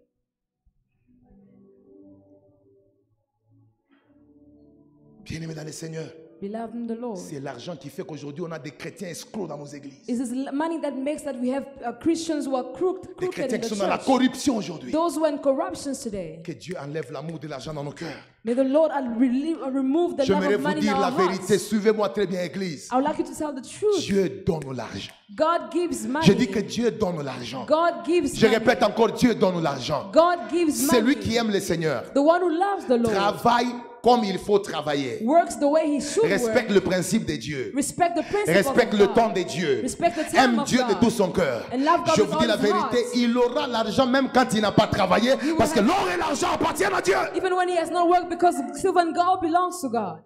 Bien-aimé dans le Seigneur, Beloved in the Lord. c'est l'argent qui fait qu'aujourd'hui on a des chrétiens escrocs dans nos églises. It is money that makes that we have Christians who are Des crooked chrétiens in qui the sont dans la church. corruption aujourd'hui. Those who are in corruptions today. Que Dieu enlève l'amour de l'argent dans nos cœurs. May the Lord remove the love J'aimerais of vous money in dire our la vérité. hearts. Suivez-moi très bien, Église. I would like you to tell the truth. Dieu donne l'argent. God gives money. Je dis que Dieu donne l'argent. God gives Je money. répète encore, Dieu donne l'argent. God gives C'est money. lui qui aime le Seigneur. The one who loves the Lord Travaille comme il faut travailler. works the way he should Respecte work. le principe de Dieu. Respect the principle Respecte of le God. temps de Dieu. Respect the time Aime of Dieu de God. tout son cœur. And love God Je with vous dis all la his vérité, heart. il aura l'argent même quand il n'a pas travaillé. Parce que l'or et l'argent appartiennent à Dieu. Even when he has not worked, because silver and gold belongs to God.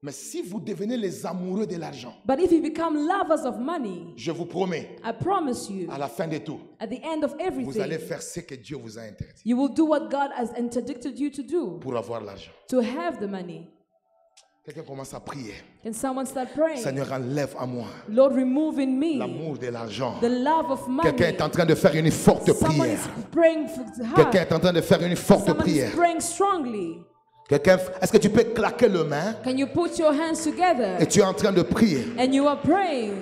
Mais si vous devenez les amoureux de l'argent, But if you become lovers of money, je vous promets, I promise you, à la fin de tout, at the end of vous allez everything, faire ce que Dieu vous a interdit you will do what God has interdicted you to do, pour avoir l'argent. to have the money. Quelqu'un commence à prier. Can someone start praying? Seigneur, enlève à moi Lord, remove in me l'amour de l'argent. the love of money. Quelqu'un est en train de faire une forte Someone prière. is praying hard. Quelqu'un est en train de faire une forte Someone is prière. praying strongly. Quelqu'un, est-ce que tu peux claquer le main Can you put your hands together? et tu es en train de prier? And you are praying.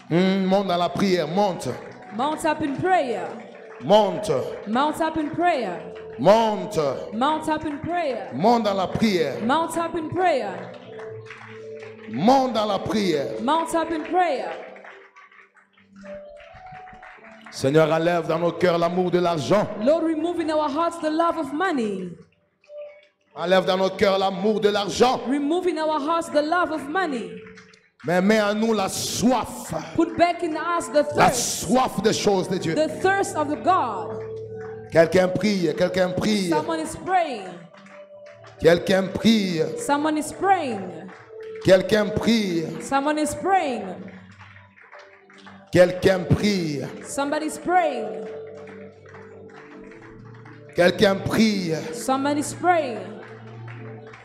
Monte dans la prière, monte, Mount up in prayer. monte, Mount up in prayer. monte, Mount up in prayer. monte dans la prière. Mount up in prayer. Monte dans la prière. Mount up in prayer. Seigneur, enlève dans nos cœurs l'amour de l'argent. Lord, remove in our hearts the love of money. Enlève dans nos cœurs l'amour de l'argent. Remove in our hearts the love of money. Mais mets en nous la soif. Put back in us the La thirst. soif des choses de Dieu. The thirst of the God. Quelqu'un prie, quelqu'un prie. Someone is praying. Quelqu'un prie. Someone is praying. Quelqu'un prie. Someone is praying. Quelqu'un prie. Somebody's praying. Quelqu'un prie. Someone is praying.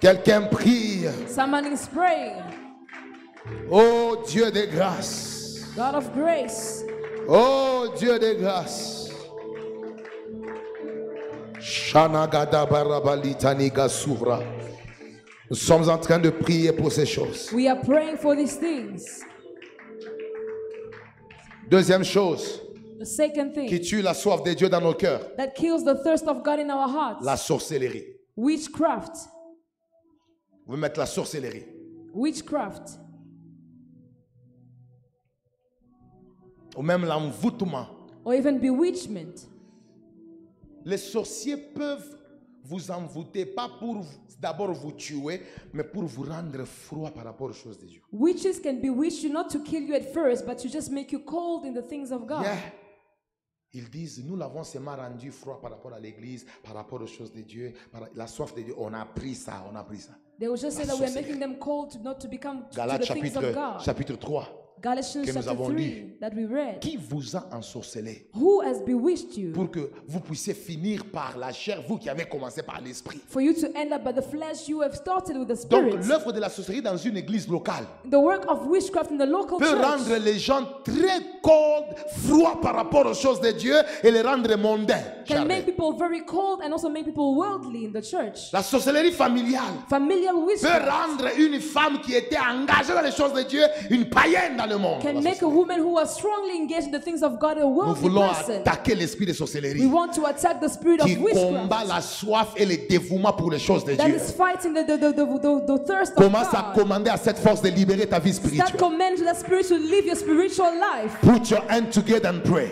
Quelqu'un prie. Someone is praying. Oh Dieu de grâce. God of grace. Oh Dieu de grâce. Shanagada barabalitaniga souvra. Nous sommes en train de prier pour ces choses. We are praying for these things. Deuxième chose The second qui thing tue la soif de Dieu dans nos cœurs, that kills the thirst of God in our hearts. la sorcellerie. Witchcraft. Vous mettez la sorcellerie. Witchcraft. Ou même l'envoûtement. Or even bewitchment. Les sorciers peuvent vous envoûter, pas pour d'abord vous tuer, mais pour vous rendre froid par rapport aux choses de Dieu. Witches can bewitch you not to kill you at first, but to just make you cold in the things of God. Yeah. Ils disent, nous l'avons seulement rendu froid par rapport à l'église, par rapport aux choses de Dieu, par la soif de Dieu. On a pris ça, on a pris ça. They will just say La that we are sorcellerie. making them cold to not to become to Galates the things of God. chapitre 3. Galatians que nous chapter avons 3 lu. that we read. Qui vous a ensorcelé Who has bewitched you? pour que vous puissiez finir par la chair, vous qui avez commencé par l'esprit. For you to end up by the flesh, you have started with the Donc spirit. l'œuvre de la sorcellerie dans une église locale The work of witchcraft in the local peut church rendre les gens très cold, froids par rapport aux choses de Dieu et les rendre mondains. can charnels. make people very cold and also make people worldly in the church. La sorcellerie familiale Familial peut witchcraft rendre une femme qui était engagée dans les choses de Dieu une païenne dans le monde. can La make a sorcellerie. woman who was strongly engaged in the things of God a Nous worldly voulons person. attaquer l'esprit de We sorcellerie want to attack the spirit of qui combat witchcraft la soif et le dévouement pour les choses de that Dieu. is fighting the thirst of Commence à God. commander à cette force de libérer ta vie Start spirituelle. commanding to that spirit to live your spiritual life. Put your hand together and pray.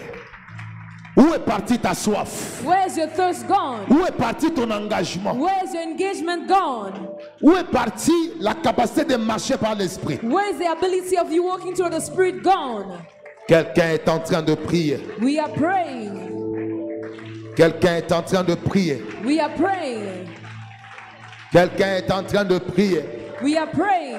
Où est partie ta soif? Where's your thirst gone? Où est parti ton engagement? Where's your engagement gone? Où est partie la capacité de marcher par l'esprit? Where's the ability of you walking toward the spirit gone? Quelqu'un est en train de prier. We are praying. Quelqu'un est en train de prier. We are praying. Quelqu'un est en train de prier. We are praying.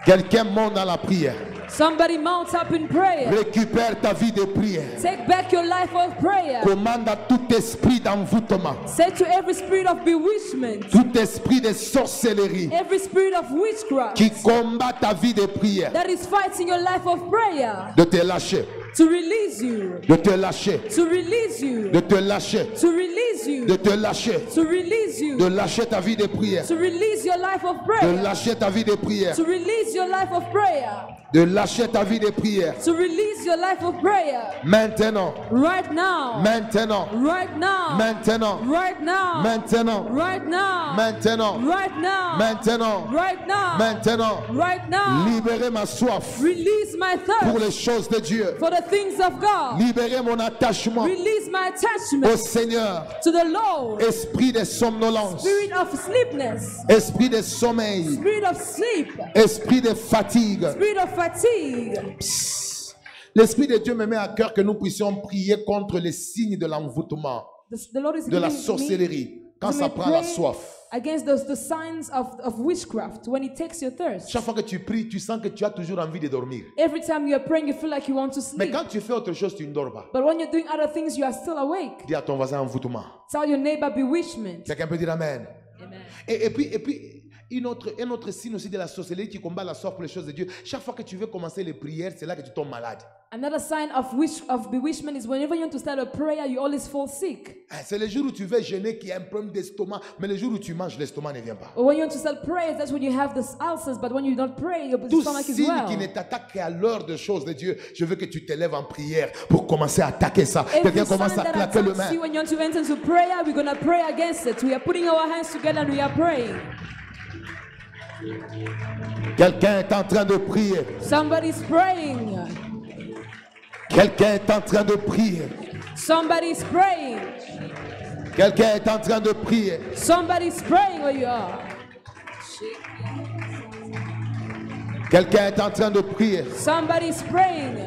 Quelqu'un monte dans la prière. Somebody mount up in prayer. Récupère ta vie de prière. Take back your life of prayer. Commande à tout esprit d'envoûtement, Say to every spirit of bewitchment, tout esprit de sorcellerie every spirit of witchcraft qui combat ta vie de prière, that is fighting your life of prayer, de te lâcher, to release you, de te lâcher, to release you, de te lâcher, to release you, de te lâcher, to release you, de lâcher ta vie de prière, to release your life of de prayer, lâcher ta vie de prière, to release your life of prayer, de lâcher ta vie de prière. to release your life of prayer. Maintenant, Right now, maintenant, right now, maintenant, right now, maintenant, right now, maintenant, right now, maintenant, right now, maintenant. right now. Libérer ma soif Release my pour les thirst choses de Dieu. for the things of God. Libérer mon attachement Release my au attachment Seigneur. to the Lord. Esprit de somnolence, Spirit of sleepness, esprit de sommeil, spirit of sleep, esprit de fatigue. spirit of fatigue. Psst. L'Esprit de Dieu me met à cœur que nous puissions prier contre les signes de l'envoûtement, The Lord is de la giving me sorcellerie, quand to ça me prend la pray soif. against the signs of witchcraft when it takes your thirst. Chaque fois que tu pries, tu sens que tu as toujours envie de dormir. Every time you are praying, you feel like you want to Mais sleep. quand tu fais autre chose, tu ne dors pas. But when you're doing other things, you are still awake. Dis à ton voisin envoûtement. Tell your neighbor bewitchment. Quelqu'un peut dire Amen. Amen. Et puis un autre signe aussi de la sorcellerie qui combat la soif pour les choses de Dieu. Chaque fois que tu veux commencer les prières, c'est là que tu tombes malade. Another sign of bewitchment is whenever you want to start a prayer, you always fall sick. C'est le jour où tu veux jeûner qu'il y a un problème d'estomac, mais le jour où tu manges, l'estomac ne vient pas. Or when you want to start prayers, that's when you have the ulcers. But when you don't pray, your Tout stomach is signe well. qui ne t'attaque qu'à l'heure de choses de Dieu, je veux que tu t'élèves en prière pour commencer à attaquer ça. Every Quelqu'un sign commence à that claquer le attacks main. you when you want to enter into prayer, we're going to pray against it. We are putting our hands together and we are praying. Quelqu'un est en train de prier. Somebody's praying. Quelqu'un est en train de prier. Somebody's praying. Quelqu'un est en train de prier. Somebody's praying where you are. Quelqu'un est en train de prier. Somebody's praying.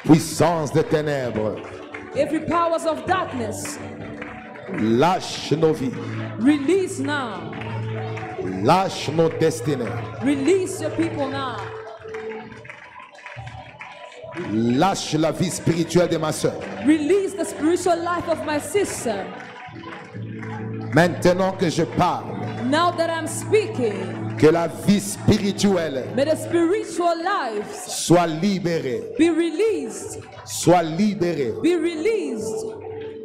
Puissance des ténèbres, Every powers of darkness, lâche nos vies. release now. Lâche nos destinées. Release your people now. Lâche la vie spirituelle de ma soeur. Release the spiritual life of my sister. Maintenant que je parle, Now that I'm speaking, que la vie spirituelle may the spiritual lives soit libérée. be released. Soit libérée. Be released.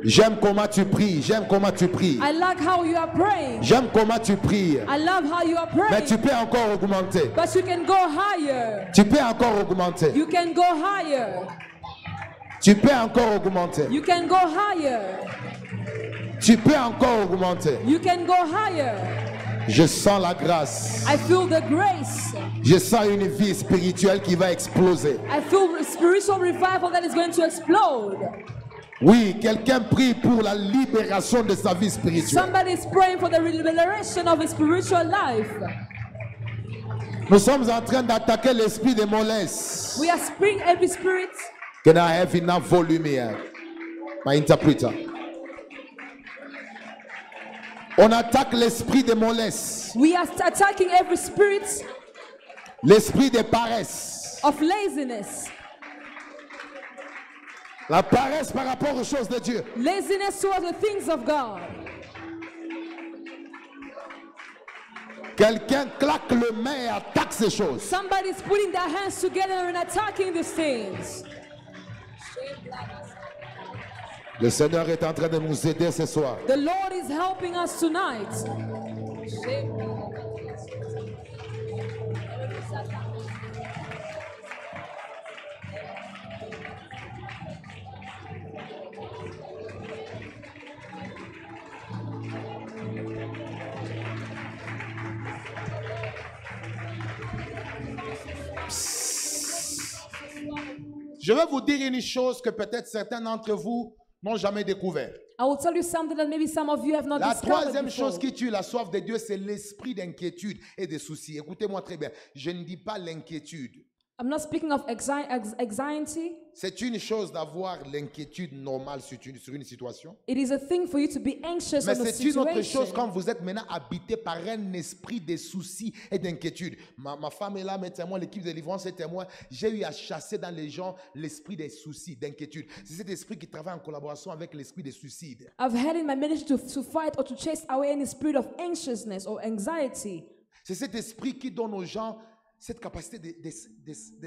J'aime comment tu pries. J'aime comment tu pries. I like how you are praying. J'aime comment tu pries. I love how you are Mais tu praying. peux encore augmenter. But you can go higher. Tu peux encore augmenter. You can go higher. Tu peux encore augmenter. You can go higher. Tu peux encore augmenter. You can go higher. Je sens la grâce. I feel the grace. Je sens une vie spirituelle qui va exploser. I feel spiritual revival that is going to explode. Oui, quelqu'un prie pour la libération de sa vie spirituelle. Somebody is praying for the liberation of his spiritual life. Nous sommes en train d'attaquer l'esprit de mollesse. We are spraying every spirit. Can I have enough volume here? My interpreter. On attaque l'esprit de mollesse, We are attacking every spirit l'esprit de paresse. of laziness. La paresse par rapport aux choses de Dieu. Laziness towards the things of God. Quelqu'un claque le main et attaque ces choses. Somebody is putting their hands together and attacking these things. Le Seigneur est en train de nous aider ce soir. The Lord is helping us tonight. Je vais vous dire une chose que peut-être certains d'entre vous n'ont jamais découvert. I will tell you something that maybe some of you have not La discovered troisième before. chose qui tue la soif de Dieu, c'est l'esprit d'inquiétude et de soucis. Écoutez-moi très bien. Je ne dis pas l'inquiétude. I'm not speaking of anxiety. C'est une chose d'avoir l'inquiétude normale sur une situation. It is a thing for you to be anxious Mais on a c'est une autre chose situation. quand vous êtes maintenant habité par un esprit de soucis et d'inquiétude. Ma femme est là, mes témoins, l'équipe de délivrance est témoin. J'ai eu à chasser dans les gens l'esprit des soucis, d'inquiétude. C'est cet esprit qui travaille en collaboration avec l'esprit des suicides. I've had in my ministry to fight or to chase away any spirit of anxiousness or anxiety. C'est cet esprit qui donne aux gens cette capacité de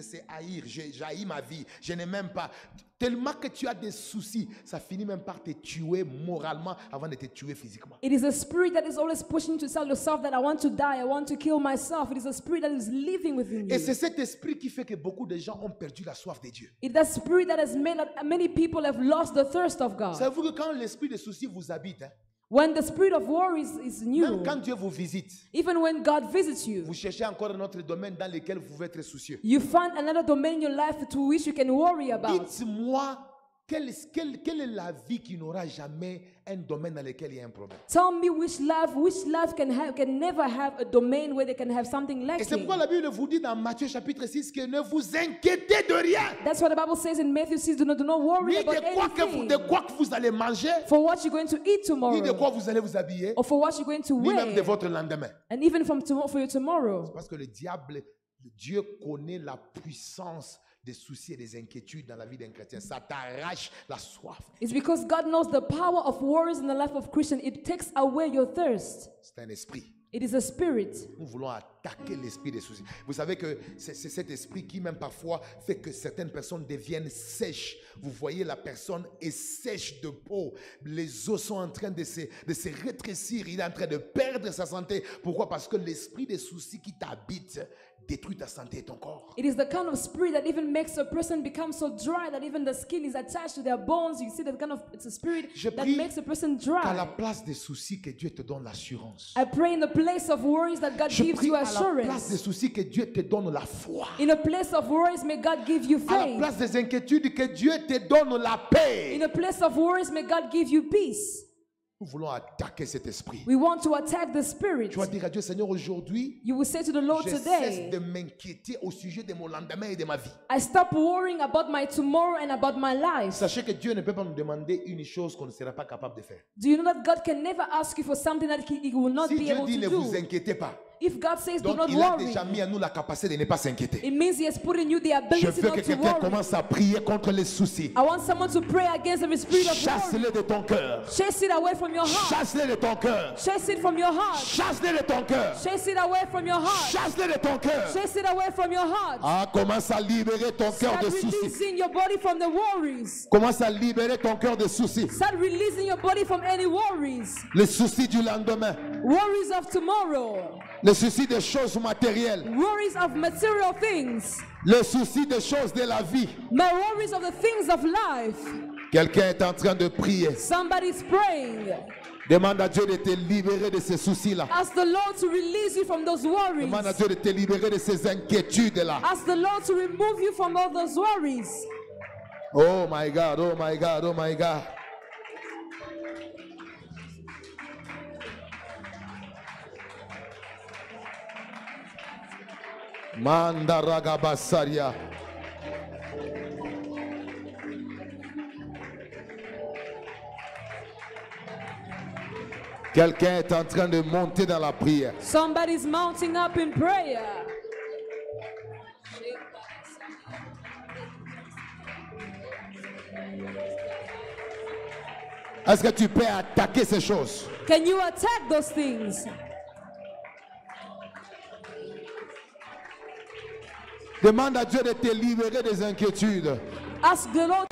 se haïr. J'haïs ma vie. Je n'ai même pas. Tellement que tu as des soucis, ça finit même par te tuer moralement avant de te tuer physiquement. It is a spirit that is always pushing you to tell yourself that I want to die, I want to kill myself. It is a spirit that is living within Et you. c'est cet esprit qui fait que beaucoup de gens ont perdu la soif de Dieu. It is that spirit that has made that many people have lost the thirst of God. Savez-vous que quand l'esprit de soucis vous habite, hein, When the spirit of war is même new, quand Dieu vous visite, even when God visits you, vous cherchez encore un autre domaine dans lequel vous pouvez être soucieux. you find another domain in your life to which you can worry about. Dites-moi, quelle est la vie qui n'aura jamais un domaine dans lequel il y a un problème? Tell me which life can never have a domain where they can have something Et c'est lacking. pourquoi la Bible vous dit dans Matthieu chapitre 6 que ne vous inquiétez de rien. That's what the Bible says in Matthew 6. Do not worry Ni about anything. de quoi que vous allez manger, For what you're going to eat ni de quoi tomorrow, vous allez vous habiller, or for what you're going to ni même de wear, votre lendemain. and even for your tomorrow. Parce que Dieu connaît la puissance des soucis et des inquiétudes dans la vie d'un chrétien. Ça t'arrache la soif. It's because God knows the power of worries in the life of Christian. It takes away your thirst. C'est un esprit. It is a spirit. Nous voulons attaquer l'esprit des soucis. Vous savez que c'est cet esprit qui même parfois fait que certaines personnes deviennent sèches. Vous voyez, la personne est sèche de peau. Les os sont en train de se rétrécir. Il est en train de perdre sa santé. Pourquoi? Parce que l'esprit des soucis qui t'habite détruit ta santé et ton corps. It is the kind of spirit that even makes a person become so dry that even the skin is attached to their bones. You see that kind of, it's a spirit Je that prie makes a person qu'à la dry. place des soucis, que Dieu te donne l'assurance. I pray in the place of worries that God Je gives prie you à la place des assurance. soucis, que Dieu te donne la foi. In a place of worries, may God give you À la faith. place des inquiétudes, que Dieu te donne la paix. In a place of worries, may God give you peace. Nous voulons attaquer cet esprit. We want to attack the spirit. Tu vas dire à Dieu, Seigneur, aujourd'hui, You will say to the Lord je cesse today, de m'inquiéter au sujet de mon lendemain et de ma vie. I stop worrying about my tomorrow and about my life. Sachez que Dieu ne peut pas nous demander une chose qu'on ne sera pas capable de faire. Do you know that God can never ask you for something that He will not Si be Dieu able dit to ne vous do? inquiétez pas, If God says do donc not il a worry, déjà mis à nous la capacité de ne pas s'inquiéter. it means He has put in you the Je ability veux que not to quelqu'un worry. commence à prier contre les soucis. I want someone to pray against every spirit of worry. Chasse-les de ton cœur. Chase it away from your heart. Chasse-les de ton cœur. Chase it from your heart. Chasse-les de ton cœur. Chase it away from your heart. Chasse-les de ton cœur. Chase it away from your heart. Ah, commence à libérer ton cœur Start de soucis. releasing your body from the worries. Commence à libérer ton cœur de soucis. Start releasing your body from any worries. Les soucis du lendemain. Worries of tomorrow. Les soucis des choses matérielles. Worries of material things. Les soucis des choses de la vie. My worries of the things of life. Quelqu'un est en train de prier. Somebody's praying. Demande à Dieu de te libérer de ces soucis-là. Ask the Lord to release you from those worries. Demande à Dieu de te libérer de ces inquiétudes-là. Ask the Lord to remove you from all those worries. Oh my God, oh my God, oh my God. Mandaragabasaria. Quelqu'un est en train de monter dans la prière. Somebody's mounting up in prayer. Est-ce que tu peux attaquer ces choses? Can you attack those things? Demande à Dieu de te libérer des inquiétudes. Ask the Lord.